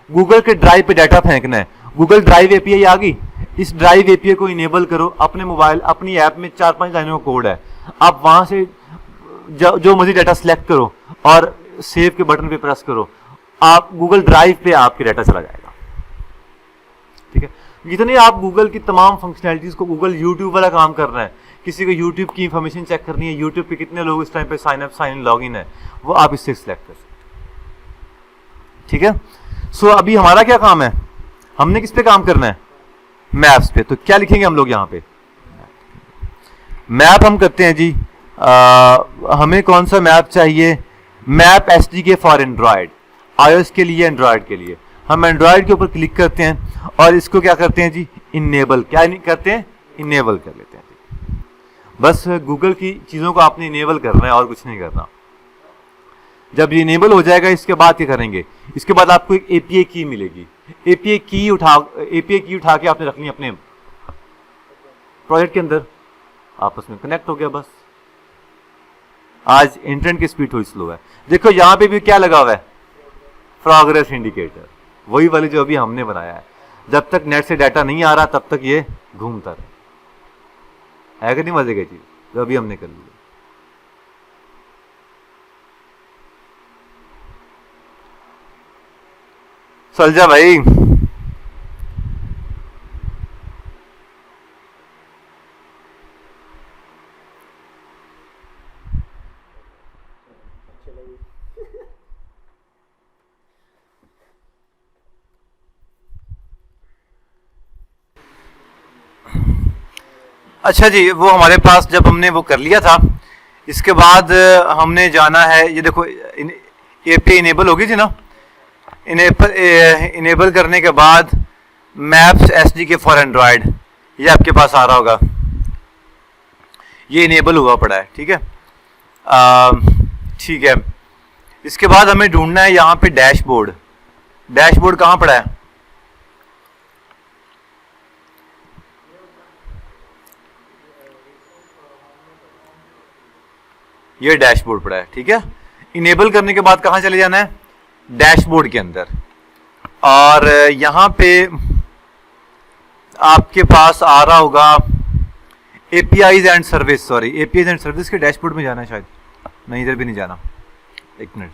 Speaker 1: गूगल के ड्राइव पे डाटा फेंकना है, गूगल ड्राइव एपीआई आ गई, इस ड्राइव एपीआई को इनेबल करो अपने मोबाइल, अपनी ऐप में 4-5 लाइनों का कोड है, आप वहां से जो मर्जी डाटा सिलेक्ट करो और सेव के बटन पे प्रेस करो, आप गूगल ड्राइव पे आपके डाटा चला जाएगा। ठीक है, जितने आप गूगल की तमाम फंक्शनैलिटीज को, गूगल यूट्यूब वाला काम कर रहा है, किसी को यूट्यूब की इंफॉर्मेशन चेक करनी है, यूट्यूब पे कितने लोग इस टाइम पे sign up sign log in है, वो आप इससे सिलेक्ट कर सकते हैं। ठीक है, सो अभी हमारा क्या काम है, हमने किस पे काम करना है, मैप्स पे। तो क्या लिखेंगे हम लोग यहाँ पे, मैप हम करते हैं जी, हमें कौन सा मैप चाहिए, map SDK for Android, iOS के लिए, एंड्रॉयड के लिए। हम एंड्रॉयड के ऊपर क्लिक करते हैं और इसको क्या करते हैं जी, इनेबल, क्या करते हैं, इनेबल कर लेते हैं। बस गूगल की चीजों को आपने इनेबल करना है और कुछ नहीं करना। जब ये इनेबल हो जाएगा, इसके बाद क्या करेंगे, इसके बाद आपको एक एपीआई की मिलेगी, एपीआई की उठा के आपने रखनी अपने प्रोजेक्ट के अंदर, आपस में कनेक्ट हो गया। बस आज इंटरनेट की स्पीड थोड़ी स्लो है। देखो यहां पे भी क्या लगा हुआ है, प्रोग्रेस इंडिकेटर, वही वाली जो अभी हमने बनाया है। जब तक नेट से डाटा नहीं आ रहा तब तक ये घूमता रहे, है कि नहीं मजे की चीज जो अभी हमने कर ली। चल जा भाई, अच्छा जी, वो हमारे पास जब हमने वो कर लिया था, इसके बाद हमने जाना है, ये देखो एपीआई इनेबल होगी थी ना, इनेबल करने के बाद मैप्स एसडीके फॉर एंड्रॉयड, ये आपके पास आ रहा होगा, ये इनेबल हुआ पड़ा है। ठीक है, ठीक है, इसके बाद हमें ढूंढना है यहाँ पे डैशबोर्ड। डैशबोर्ड कहाँ पड़ा है, ये डैशबोर्ड पड़ा है। ठीक है, इनेबल करने के बाद कहां चले जाना है, डैशबोर्ड के अंदर, और यहां पे आपके पास आ रहा होगा APIs and service, sorry APIs and service के डैशबोर्ड में जाना है शायद, नहीं इधर भी नहीं जाना, 1 मिनट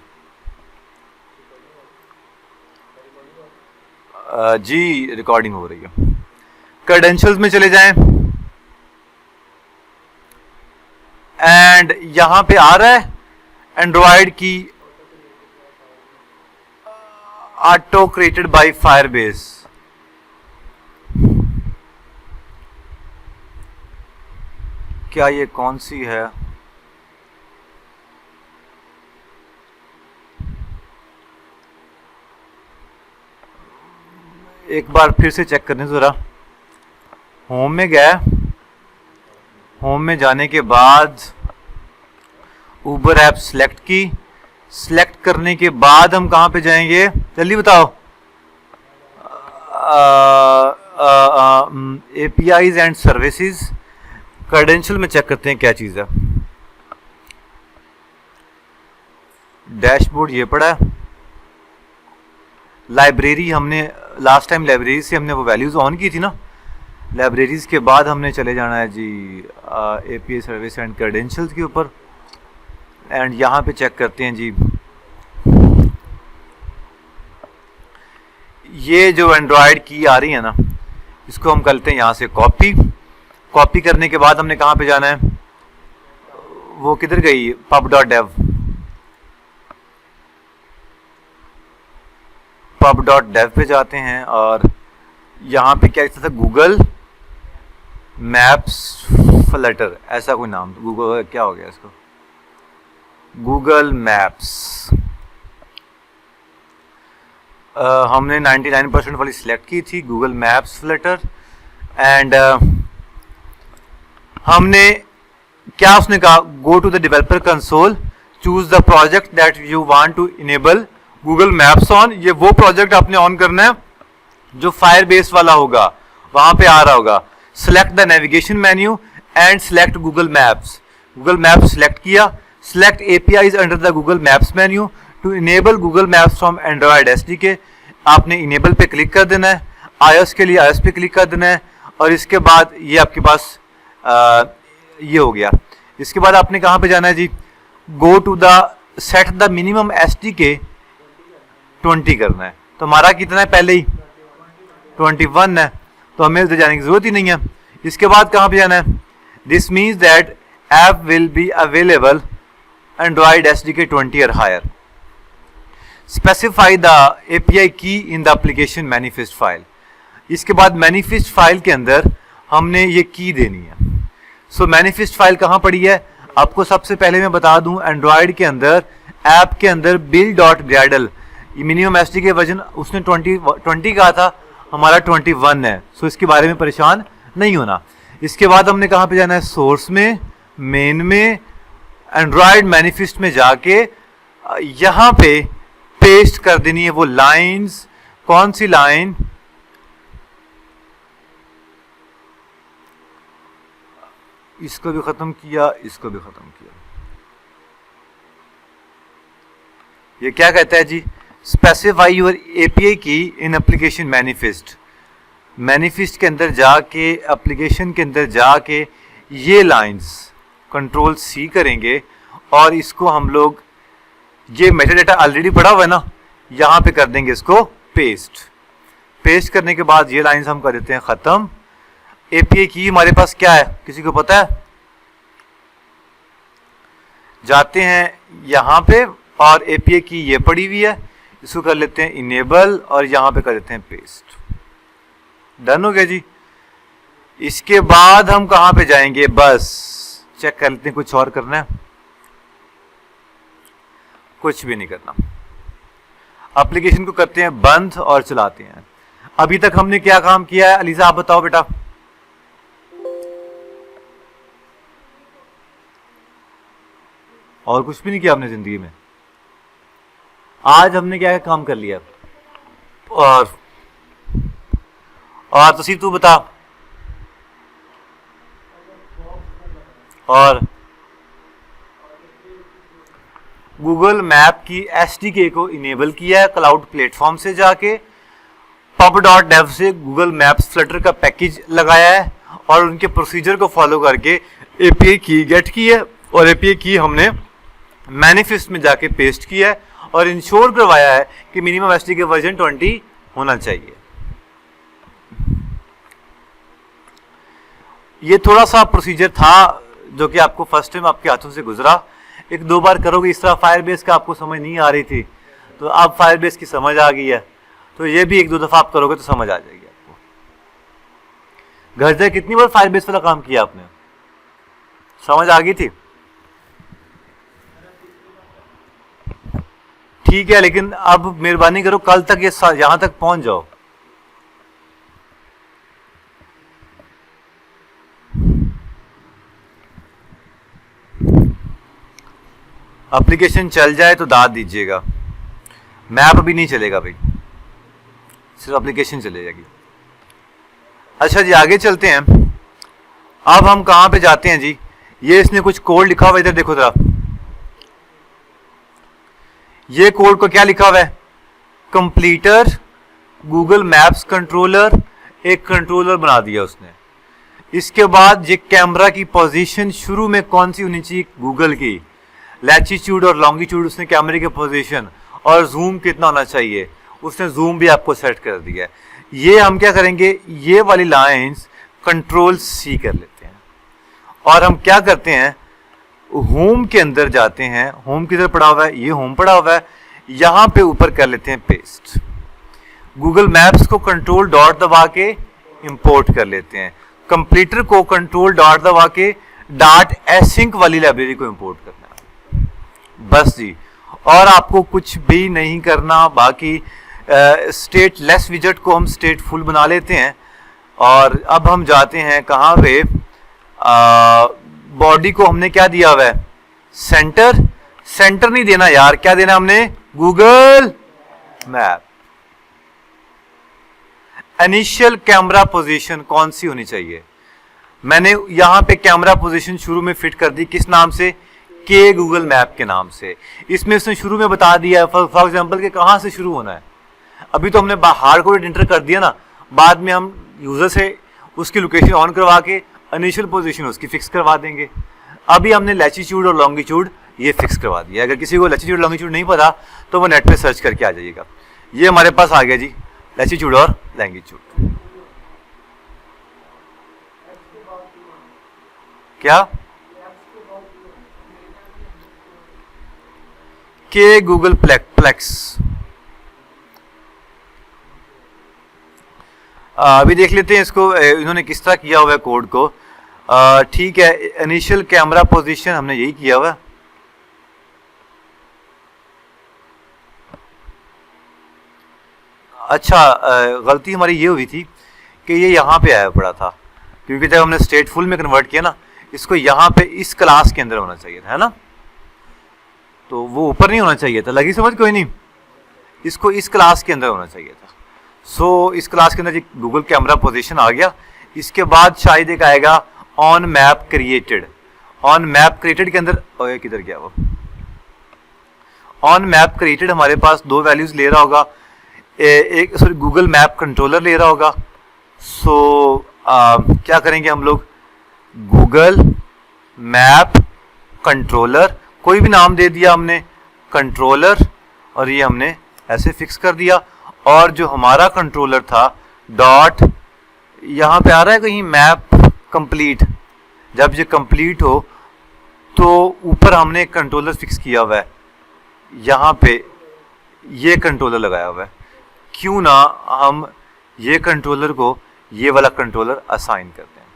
Speaker 1: जी, रिकॉर्डिंग हो रही है। क्रेडेंशियल्स में चले जाएं एंड यहां पे आ रहा है एंड्रॉयड की ऑटो क्रिएटेड बाय फायरबेस। क्या ये कौन सी है, एक बार फिर से चेक करने जरा। होम में गया, होम में जाने के बाद उबर ऐप सिलेक्ट की, सिलेक्ट करने के बाद हम कहां पे जाएंगे, जल्दी बताओ, एपीआईज एंड सर्विसेज, क्रेडेंशियल में चेक करते हैं क्या चीज है। डैशबोर्ड ये पड़ा है, लाइब्रेरी हमने लास्ट टाइम लाइब्रेरी से हमने वो वैल्यूज ऑन की थी ना, लाइब्रेरीज के बाद हमने चले जाना है जी एपीआई सर्विस एंड क्रेडेंशियल्स के ऊपर, एंड यहाँ पे चेक करते हैं जी, ये जो एंड्रॉयड की आ रही है ना, इसको हम करते हैं यहाँ से कॉपी। कॉपी करने के बाद हमने कहाँ पे जाना है, वो किधर गई, pub.dev, pub.dev पे जाते हैं और यहाँ पे क्या लिखा था, गूगल मैप्स फ्लटर, ऐसा कोई नाम, गूगल क्या हो गया इसको, गूगल मैप्स। हमने 99% वाली सिलेक्ट की थी, गूगल मैप्स फ्लटर। एंड हमने क्या उसने कहा, go to the developer console, choose the project that you want to enable Google maps on. ये वो प्रोजेक्ट आपने ऑन करना है जो फायरबेस वाला होगा, वहां पे आ रहा होगा। Select the navigation menu and select Google Maps. Google Maps select किया। Select APIs under the Google Maps menu to enable Google Maps from Android SDK. आपने इनेबल पे क्लिक कर देना है, iOS के लिए iOS पे क्लिक कर देना है और इसके बाद ये आपके पास ये हो गया। इसके बाद आपने कहाँ पे जाना है जी, go to the set the minimum SDK 20 करना है। तो हमारा कितना है, पहले ही 21 है, तो हमें उधर जाने की जरूरत ही नहीं है। इसके बाद कहाँ पे जाना है, this means that app will be available Android SDK 20 और हायर। स्पेसिफाई द एपीआई की in the application manifest file. इसके बाद मैनिफेस्ट फाइल के अंदर हमने ये की देनी है। सो मैनिफेस्ट फाइल कहाँ पड़ी है, आपको सबसे पहले मैं बता दूं, एंड्रॉयड के अंदर ऐप के अंदर bill.gradle, मिनिमम एसडीके वर्जन उसने 20 कहा था, हमारा 21 है। सो इसके बारे में परेशान नहीं होना। इसके बाद हमने कहाँ पे जाना है, सोर्स में, मेन में, एंड्रॉयड मैनिफेस्ट में जाके यहाँ पे पेस्ट कर देनी है वो लाइंस। कौन सी लाइन, इसको भी खत्म किया, इसको भी खत्म किया। ये क्या कहता है जी, स्पेसिफाई योर एपीआई की इन एप्लीकेशन मैनिफेस्ट। मैनिफेस्ट के अंदर जाके, एप्लीकेशन के अंदर जाके ये लाइंस कंट्रोल सी करेंगे और इसको हम लोग, ये मेटाडेटा ऑलरेडी पड़ा हुआ है ना, यहाँ पे कर देंगे इसको पेस्ट। पेस्ट करने के बाद ये लाइंस हम कर देते हैं खत्म। एपीआई की हमारे पास क्या है, किसी को पता है? जाते हैं यहाँ पे और एपीआई की ये पड़ी हुई है, इसको कर लेते हैं इनेबल और यहाँ पे कर देते हैं पेस्ट। डन हो गया जी। इसके बाद हम कहाँ पे जाएंगे, बस चेक कर लेते हैं, कुछ और करना है? कुछ भी नहीं करना। एप्लीकेशन को करते हैं बंद और चलाते हैं। अभी तक हमने क्या काम किया है, अलीजा आप बताओ बेटा। और कुछ भी नहीं किया आपने जिंदगी में? आज हमने क्या काम कर लिया? और तसीफ तू बता। और गूगल मैप की एसडीके को इनेबल किया है क्लाउड प्लेटफॉर्म से जाके। pub.dev से गूगल मैप्स फ्लटर का पैकेज लगाया है और उनके प्रोसीजर को फॉलो करके एपीआई की गेट की है और एपीआई की हमने मैनिफेस्ट में जाके पेस्ट किया है और इंश्योर करवाया है कि मिनिमम एसडीके वर्जन 20 होना चाहिए। ये थोड़ा सा प्रोसीजर था जो कि आपको फर्स्ट टाइम आपके हाथों से गुजरा। एक दो बार करोगे, इस तरह फायरबेस का आपको समझ नहीं आ रही थी तो अब फायरबेस की समझ आ गई है, तो ये भी एक दो दफा आप करोगे तो समझ आ जाएगी आपको। घर से कितनी बार फायरबेस वाला काम किया आपने, समझ आ गई थी? ठीक है, लेकिन अब मेहरबानी करो कल तक ये यहां तक पहुंच जाओ। एप्लीकेशन चल जाए तो दाद दीजिएगा। मैप अभी नहीं चलेगा भाई, सिर्फ एप्लीकेशन चले जाएगी। अच्छा जी, आगे चलते हैं। अब हम कहां पे जाते हैं जी, ये इसने कुछ कोड लिखा हुआ है, इधर देखो जरा। ये कोड को क्या लिखा हुआ है, कंप्लीटर गूगल मैप्स कंट्रोलर, एक कंट्रोलर बना दिया उसने। इसके बाद ये कैमरा की पोजीशन शुरू में कौन सी होनी चाहिए, गूगल की, लैटिट्यूड और लॉन्गिट्यूड उसने कैमरे के पोजीशन, और जूम कितना होना चाहिए उसने जूम भी आपको सेट कर दिया है। ये हम क्या करेंगे, ये वाली लाइंस कंट्रोल सी कर लेते हैं और हम क्या करते हैं, होम के अंदर जाते हैं, होम किधर पड़ा हुआ है, ये होम पड़ा हुआ है, यहां पे ऊपर कर लेते हैं पेस्ट। गूगल मैप्स को कंट्रोल डॉट दबा के इंपोर्ट कर लेते हैं, कंप्लीटर को कंट्रोल डॉट दबा के डॉट एसिंक वाली लाइब्रेरी को इंपोर्ट करना है, बस जी। और आपको कुछ भी नहीं करना। बाकी स्टेटलेस विजेट को हम स्टेटफुल बना लेते हैं। और अब हम जाते हैं कहाँ पे, बॉडी को हमने क्या दिया हुआ है, सेंटर। सेंटर नहीं देना यार, क्या देना हमने, Google map. Initial camera position कौन सी होनी चाहिए, मैंने यहां पे कैमरा पोजीशन शुरू में फिट कर दी, किस नाम से, के गूगल मैप के नाम से। इसमें उसने शुरू में बता दिया है फॉर एग्जांपल कि कहां से शुरू होना है। अभी तो हमने हार्ड कोड एंटर कर दिया ना, बाद में हम यूजर से उसकी लोकेशन ऑन करवा के इनिशियल पोजीशन उसकी फिक्स करवा देंगे। अभी हमने लैटिट्यूड और लॉन्गिट्यूड ये फिक्स करवा दिया। अगर किसी को लैटिट्यूड लॉन्गिट्यूड नहीं पता तो वो नेट पे सर्च करके आ जाइएगा। ये हमारे पास आ गया जी लैटिट्यूड और लॉन्गिट्यूड। क्या के गूगल प्लेक्स। अभी देख लेते हैं इसको, इन्होंने किस तरह किया हुआ है कोड को। ठीक है, इनिशियल कैमरा पोजीशन हमने यही किया हुआ है। अच्छा, गलती हमारी ये हुई थी कि ये यहाँ पे आया पड़ा था, क्योंकि जब हमने स्टेटफुल में कन्वर्ट किया ना, इसको यहाँ पे इस क्लास के अंदर होना चाहिए था, है ना। तो वो ऊपर नहीं होना चाहिए था, लगी समझ, कोई नहीं, इसको इस क्लास के अंदर होना चाहिए था। सो इस क्लास के अंदर गूगल कैमरा पोजीशन आ गया। इसके बाद शायद एक आएगा on map created. On map created के अंदर किधर गया वो, ऑन मैप क्रिएटेड हमारे पास दो वैल्यूज ले रहा होगा, एक सॉरी गूगल मैप कंट्रोलर ले रहा होगा। सो क्या करेंगे हम लोग, गूगल मैप कंट्रोलर, कोई भी नाम दे दिया हमने कंट्रोलर, और ये हमने ऐसे फिक्स कर दिया। और जो हमारा कंट्रोलर था डॉट, यहाँ पे आ रहा है कहीं मैप कंप्लीट, जब ये कंप्लीट हो तो ऊपर हमने कंट्रोलर फिक्स किया हुआ है, यहाँ पे ये कंट्रोलर लगाया हुआ है। क्यों ना हम ये कंट्रोलर को ये वाला कंट्रोलर असाइन करते हैं।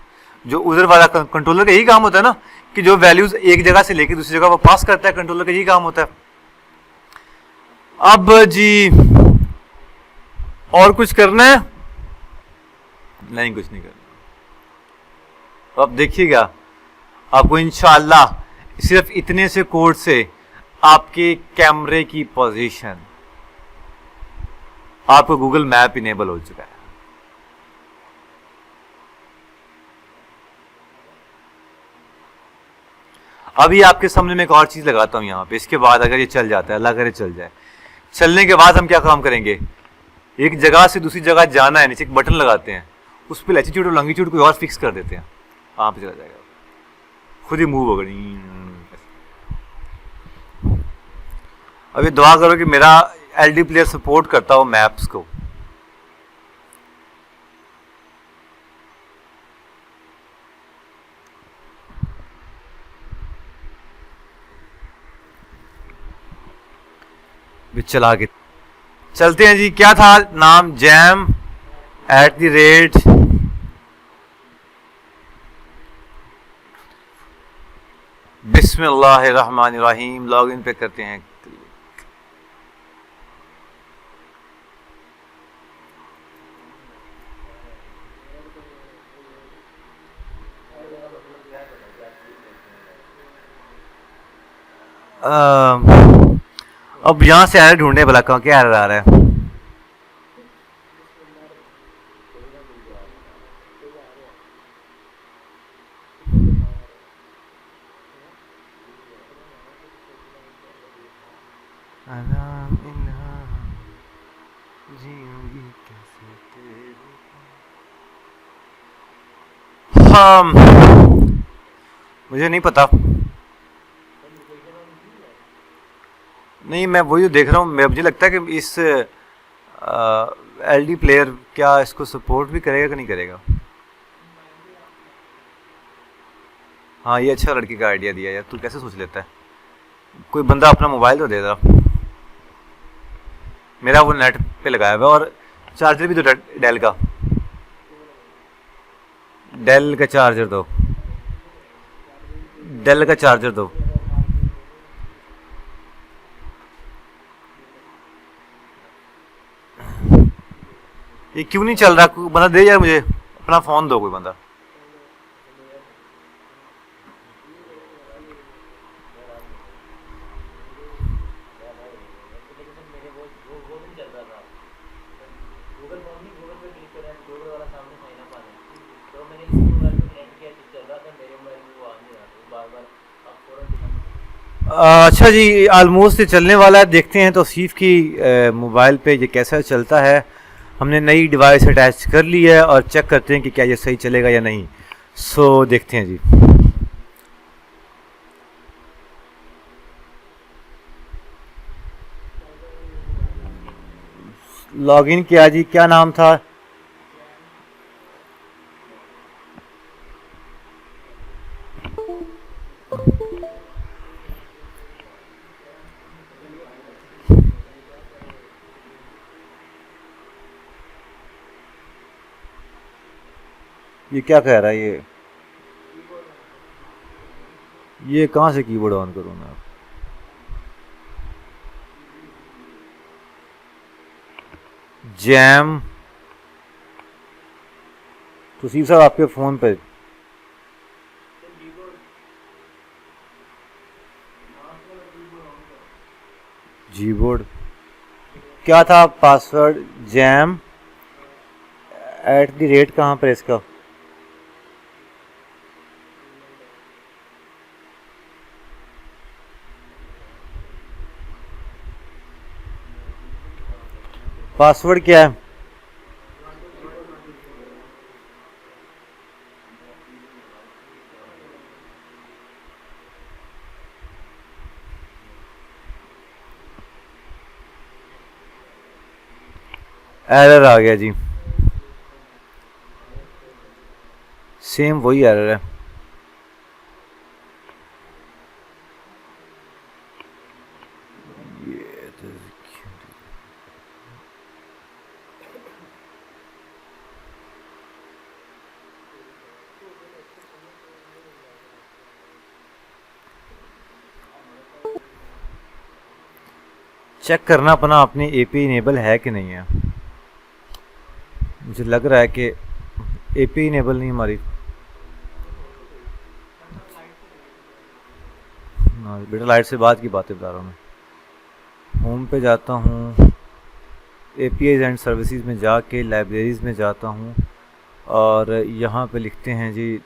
Speaker 1: जो उधर वाला कंट्रोलर का यही काम होता है ना, कि जो वैल्यूज एक जगह से लेके दूसरी जगह वो पास करता है, कंट्रोलर का यही काम होता है। अब जी और कुछ करना है, नहीं कुछ नहीं करना। तो अब देखिएगा, आपको इंशाअल्लाह सिर्फ इतने से कोड से आपके कैमरे की पोजीशन, आपको गूगल मैप इनेबल हो चुका है। अभी आपके सामने मैं एक और चीज लगाता हूं यहां पे, इसके बाद अगर ये चल जाता है, अल्लाह करे चल जाए, चलने के बाद हम क्या काम करेंगे, एक जगह से दूसरी जगह जाना है, नीचे एक बटन लगाते हैं, उस पर लैटिट्यूड और लॉन्गिट्यूड कोई और फिक्स कर देते हैं, वहां पे चला जाएगा, खुद ही मूव होगा। अभी दुआ करो कि मेरा एलडी प्लेयर सपोर्ट करता हो मैप्स को। चला के चलते हैं जी। क्या था नाम, जैम @ बिस्मिल्लाहिर्रहमानिर्रहीम। लॉग इन पे करते हैं। अब यहां से एरर ढूंढने वाला कहाँ, क्या एरर आ रहा है। मुझे नहीं पता, नहीं मैं वही देख रहा हूँ। मुझे लगता है कि इस एलडी प्लेयर क्या इसको सपोर्ट भी करेगा कि नहीं करेगा। हाँ ये अच्छा लड़की का आइडिया दिया यार, तू कैसे सोच लेता है। कोई बंदा अपना मोबाइल तो दे दे। मेरा वो नेट पे लगाया हुआ है, और चार्जर भी तो डेल का, डेल का चार्जर दो, डेल का चार्जर दो। ये क्यों नहीं चल रहा, कोई बंदा दे यार मुझे, अपना फोन दो कोई बंदा। अच्छा जी, आलमोस्ट ये चलने वाला है, देखते हैं तौसीफ की मोबाइल पे ये कैसा चलता है। हमने नई डिवाइस अटैच कर ली है और चेक करते हैं कि क्या ये सही चलेगा या नहीं। सो देखते हैं जी। लॉगिन किया जी, क्या नाम था? ये क्या कह रहा है ये कहाँ से कीबोर्ड ऑन करूँ मैं? जैम तौसीफ साहब आपके फ़ोन पे जीबोर्ड क्या था? पासवर्ड जैम @ कहाँ पर इसका? पासवर्ड क्या है? एरर आ गया जी, सेम वही एरर है। चेक करना अपना अपनी एपी इनेबल है कि नहीं है। मुझे लग रहा है कि एपी इनेबल नहीं हमारी। बेटा लाइट से बात की बातें बता रहा हूँ मैं। होम पे जाता हूँ, APIs एंड सर्विसेज में जाके लाइब्रेरीज में जाता हूँ और यहाँ पे लिखते हैं जी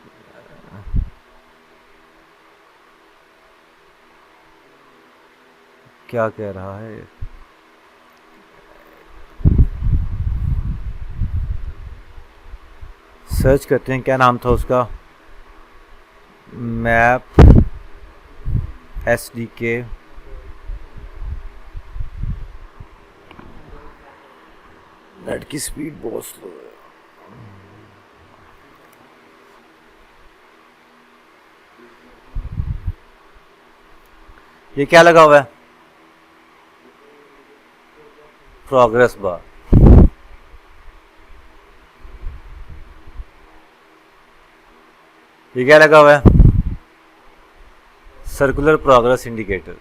Speaker 1: क्या कह रहा है, सर्च करते हैं क्या नाम था उसका, मैप SDK। नेट की स्पीड बहुत स्लो है। ये क्या लगा हुआ है? Progress bar. ये क्या लगा हुआ है? Circular progress indicator.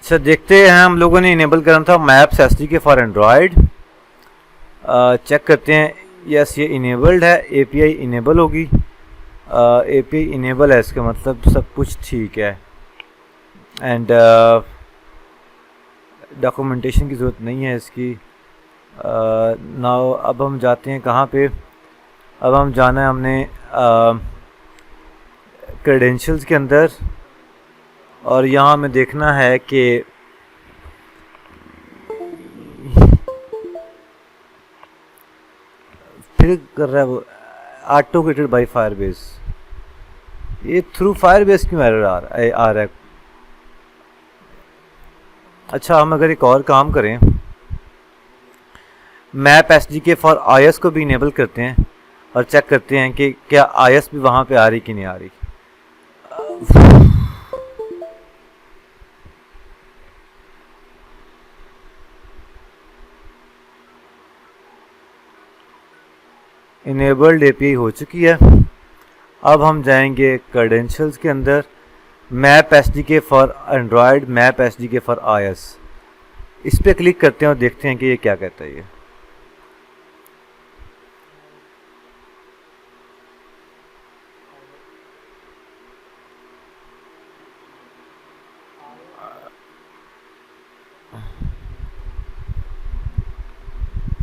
Speaker 1: अच्छा देखते हैं, हम लोगों ने इनेबल करना था maps SDK for Android. Check करते हैं, यस ये इनेबल्ड है, API इनेबल होगी। API इनेबल है, इसका मतलब सब कुछ ठीक है। एंड डॉक्यूमेंटेशन की ज़रूरत नहीं है इसकी। नाउ अब हम जाते हैं कहाँ पे? अब हम जाना है हमने क्रेडेंशियल्स के अंदर, और यहाँ हमें देखना है कि फिर कर रहा है वो ऑटो क्रिएटेड बाय फायरबेस। ये थ्रू फायरबेस क्यों एरर आ रहा है? अच्छा, हम अगर एक और काम करें, मैप एसडीके फॉर आईएस को भी इनेबल करते हैं और चेक करते हैं कि क्या आईएस भी वहाँ पे आ रही कि नहीं आ रही। इनेबल्ड एपीआई हो चुकी है। अब हम जाएंगे क्रेडेंशियल्स के अंदर, map SDK for Android, map SDK for iOS, इस पर क्लिक करते हैं और देखते हैं कि ये क्या कहता है। ये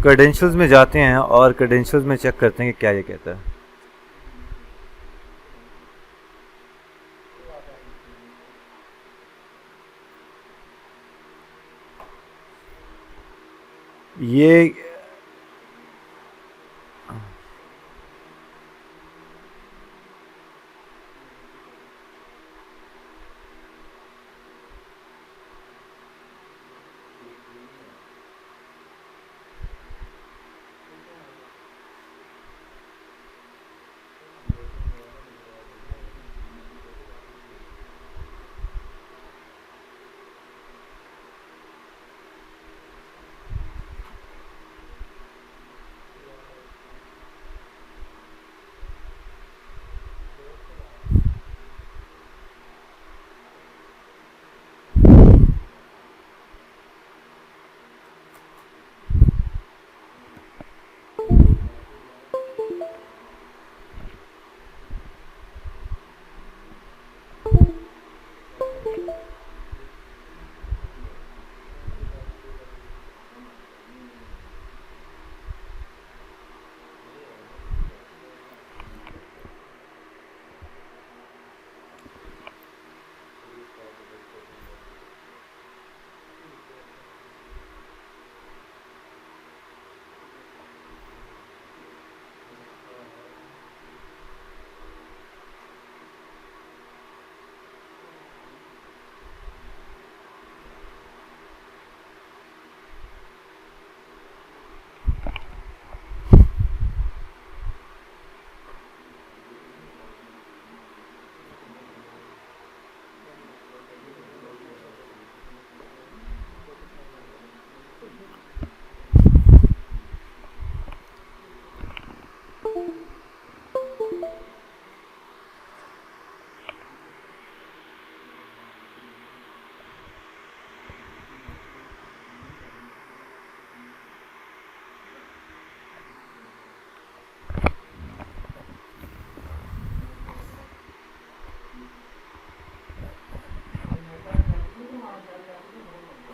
Speaker 1: क्रेडेंशियल्स में जाते हैं और क्रेडेंशियल्स में चेक करते हैं कि क्या ये कहता है। ये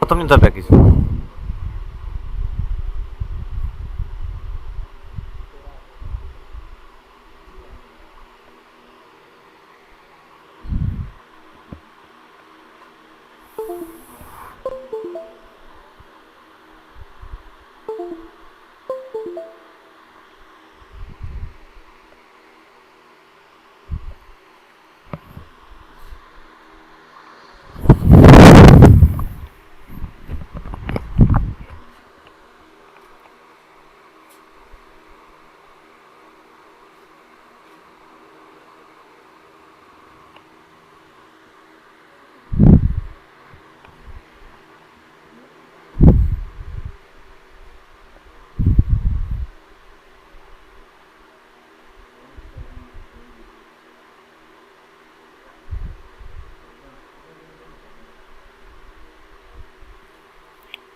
Speaker 1: खत्म नहीं था पैकेज।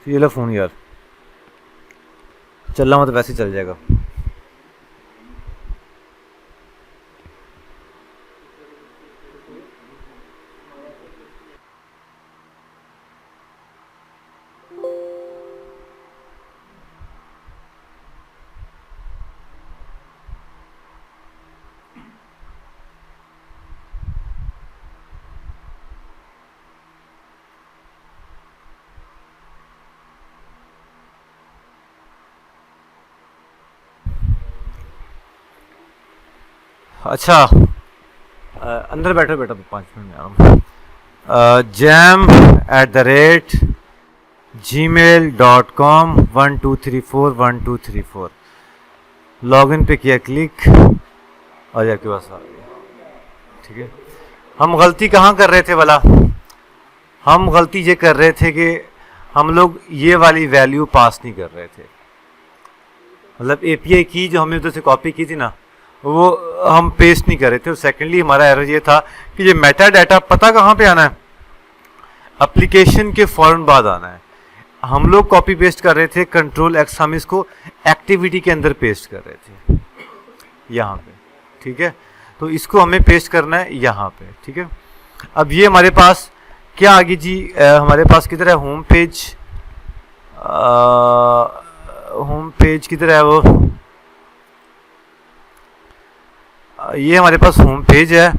Speaker 1: ये लो फ़ोन यार, चल रहा हूँ तो वैसे ही चल जाएगा। अच्छा, अंदर बैठो बेटा, 5 मिनट में आ रहा हूँ। जैम @ gmail.com12341234 लॉगिन पे किया क्लिक और आपके पास आ गया। ठीक है, हम गलती कहाँ कर रहे थे भला? हम गलती ये कर रहे थे कि हम लोग ये वाली वैल्यू पास नहीं कर रहे थे, मतलब एपीआई की जो हमने उधर से कॉपी की थी ना वो हम पेस्ट नहीं कर रहे थे। और सेकेंडली हमारा एरर ये था कि ये मेटा डाटा पता कहाँ पे आना है, एप्लीकेशन के फौरन बाद आना है। हम लोग कॉपी पेस्ट कर रहे थे, कंट्रोल एक्स हम इसको एक्टिविटी के अंदर पेस्ट कर रहे थे यहाँ पे। ठीक है, तो इसको हमें पेस्ट करना है यहाँ पे। ठीक है, अब ये हमारे पास क्या आगे जी, हमारे पास किधर है होम पेज? होम पेज किधर है वो? ये हमारे पास होम पेज है।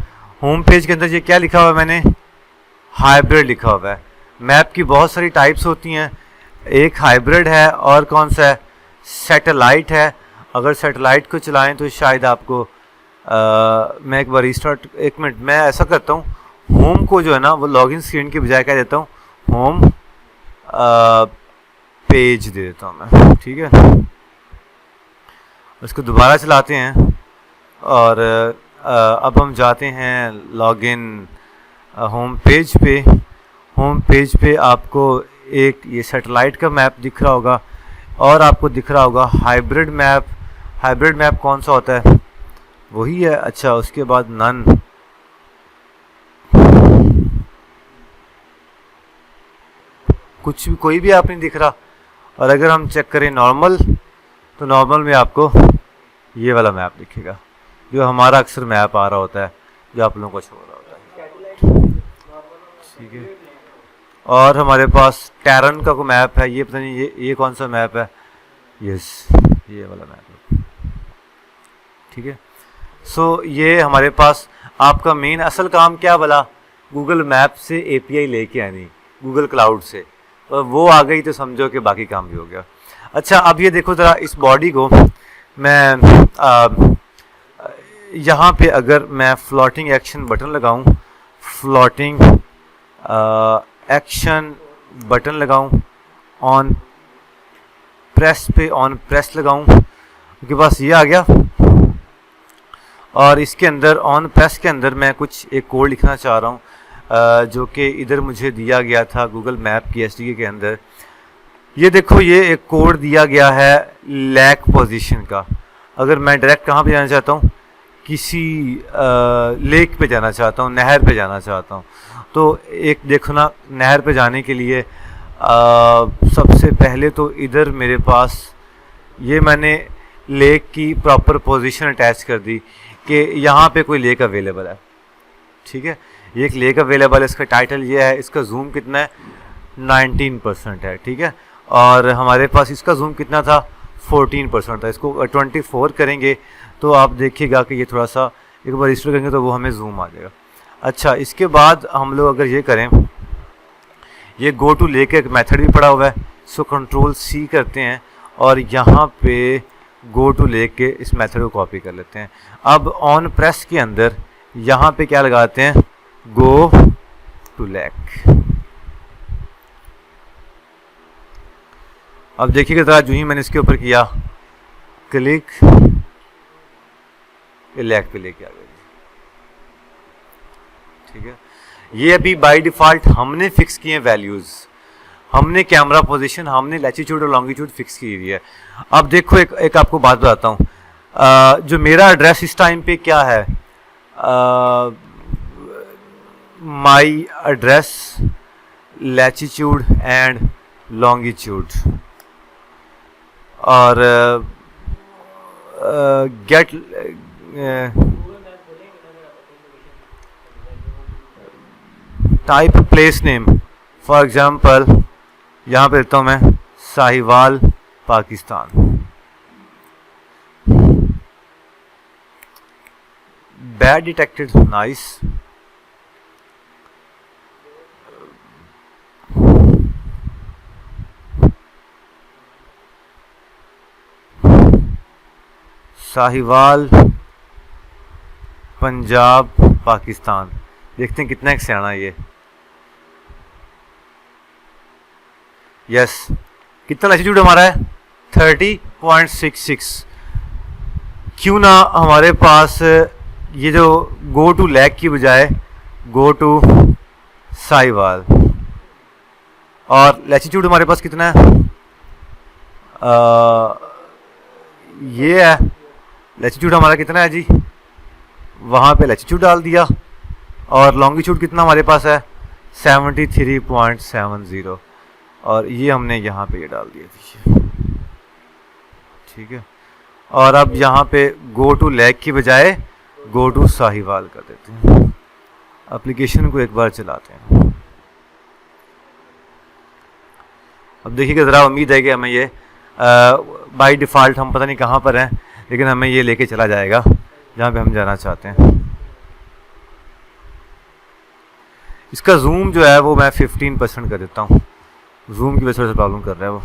Speaker 1: होम पेज के अंदर ये क्या लिखा हुआ है मैंने? हाइब्रिड लिखा हुआ है। मैप की बहुत सारी टाइप्स होती हैं, एक हाइब्रिड है और कौन सा है? सैटेलाइट है। अगर सैटेलाइट को चलाएं तो शायद आपको मैं एक बार रिस्टार्ट, 1 मिनट मैं ऐसा करता हूँ, होम को जो है ना वो लॉगिन स्क्रीन के बजाय क्या देता हूँ, होम पेज दे देता हूँ मैं। ठीक है, उसको दोबारा चलाते हैं और अब हम जाते हैं लॉगिन होम पेज पे। होम पेज पे आपको एक ये सैटेलाइट का मैप दिख रहा होगा और आपको दिख रहा होगा हाइब्रिड मैप। हाइब्रिड मैप कौन सा होता है? वही है। अच्छा, उसके बाद नन, कुछ भी कोई भी आप नहीं दिख रहा। और अगर हम चेक करें नॉर्मल, तो नॉर्मल में आपको ये वाला मैप दिखेगा जो हमारा अक्सर मैप आ रहा होता है, जो आप लोगों को शो हो रहा होता है। ठीक है, और हमारे पास टैरन का कोई मैप है, ये पता नहीं ये कौन सा मैप है? यस, ये वाला मैप है। ठीक है, सो ये हमारे पास आपका मेन असल काम क्या भला? गूगल मैप से एपीआई लेके आनी, गूगल क्लाउड से, और वो आ गई तो समझो कि बाकी काम भी हो गया। अच्छा, अब ये देखो ज़रा इस बॉडी को मैं यहाँ पे अगर मैं फ्लोटिंग एक्शन बटन लगाऊं, फ्लोटिंग एक्शन बटन लगाऊं, ऑन प्रेस पे ऑन प्रेस लगाऊं, उनके पास ये आ गया। और इसके अंदर ऑन प्रेस के अंदर मैं कुछ एक कोड लिखना चाह रहा हूँ जो कि इधर मुझे दिया गया था गूगल मैप की एसडीके के अंदर। ये देखो, ये एक कोड दिया गया है लैक पोजीशन का। अगर मैं डायरेक्ट कहाँ पे जाना चाहता हूँ, किसी लेक पे जाना चाहता हूँ, नहर पे जाना चाहता हूँ, तो एक देखो ना, नहर पे जाने के लिए सबसे पहले तो इधर मेरे पास ये मैंने लेक की प्रॉपर पोजीशन अटैच कर दी कि यहाँ पे कोई लेक अवेलेबल है। ठीक है, ये एक लेक अवेलेबल है, इसका टाइटल ये है, इसका जूम कितना है? 19% है। ठीक है, और हमारे पास इसका जूम कितना था? 14% था। इसको 24 करेंगे तो आप देखिएगा कि ये थोड़ा सा, एक बार रजिस्टर करेंगे तो वो हमें जूम आ जाएगा। अच्छा, इसके बाद हम लोग अगर ये करें, ये गो टू लेक एक मेथड भी पड़ा हुआ है, इसको कंट्रोल सी करते हैं और यहाँ पे गो टू लेक के इस मेथड को कॉपी कर लेते हैं। अब ऑन प्रेस के अंदर यहाँ पे क्या लगाते हैं? Go to lake. अब देखिएगा ज़रा, जो ही मैंने इसके ऊपर किया क्लिक, ये लेक पे लेके आ गया। ठीक है, ये अभी बाय डिफ़ॉल्ट हमने फिक्स किए वैल्यूज़, हमने कैमरा पोजीशन, हमने लैटिट्यूड और लॉन्गिट्यूड फिक्स की हुई है। अब देखो, एक आपको बात बताता हूँ, जो मेरा एड्रेस इस टाइम पे क्या है, my address latitude and longitude, और get type place name, for example यहाँ पे देता हूँ मैं Sahiwal Pakistan. Bad detected, nice. Sahiwal Punjab Pakistan. देखते हैं कितना एक सियाना ये। यस, कितना लैटिट्यूड हमारा है 30.66। क्यों ना हमारे पास ये जो गो टू लैग की बजाय गो टू साहिवाल, और लैटिट्यूड हमारे पास कितना है, ये है लैटिट्यूड हमारा कितना है जी, वहाँ पे लैटिट्यूड डाल दिया, और लॉन्गिट्यूड कितना हमारे पास है 73.70, और ये हमने यहाँ पे ये डाल दिया थी, ठीक है। और अब यहाँ पे गो टू लैग की बजाय गो टू साहिवाल कर देते हैं। एप्लीकेशन को एक बार चलाते हैं। अब देखिएगा ज़रा, उम्मीद है कि हमें ये बाय डिफ़ॉल्ट हम पता नहीं कहाँ पर हैं, लेकिन हमें ये लेके चला जाएगा जहाँ पे हम जाना चाहते हैं। इसका जूम जो है वो मैं 15% कर देता हूँ, जूम की वजह से प्रॉब्लम कर रहा है वो।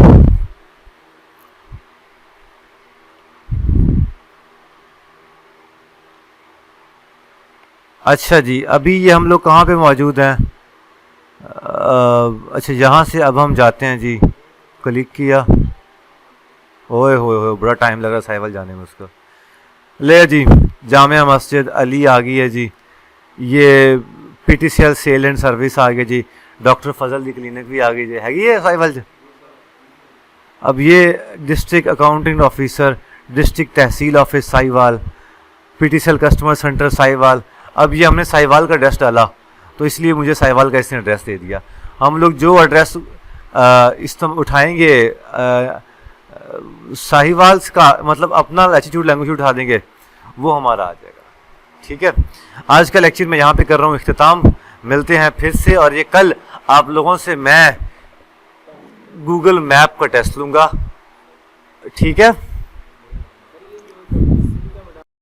Speaker 1: अच्छा जी, अभी ये हम लोग कहाँ पे मौजूद हैं, अच्छा यहाँ से अब हम जाते हैं जी, क्लिक किया, ओए होए बड़ा टाइम लगा साहिवाल जाने में उसका। ले जी, जामिया मस्जिद अली आ गई है जी, ये PTCL सेल एंड सर्विस आ गई जी, डॉक्टर फजल दी क्लिनिक भी आ गई जी, हैगी है साहिवाल जी। अब ये district accounting officer, district tehsil office Sahiwal, PTCL customer centre Sahiwal. अब ये हमने साहिवाल का एड्रेस डाला तो इसलिए मुझे साहिवाल का इसने एड्रेस दे दिया। हम लोग जो एड्रेस उठाएंगे साहिवाल का, मतलब अपना लैटिट्यूड लैंग्वेज उठा देंगे, वो हमारा आ जाएगा, ठीक है। आज का लेक्चर मैं यहाँ पे कर रहा हूँ इख्तिताम, मिलते हैं फिर से, और ये कल आप लोगों से मैं गूगल मैप का टेस्ट लूँगा, ठीक है।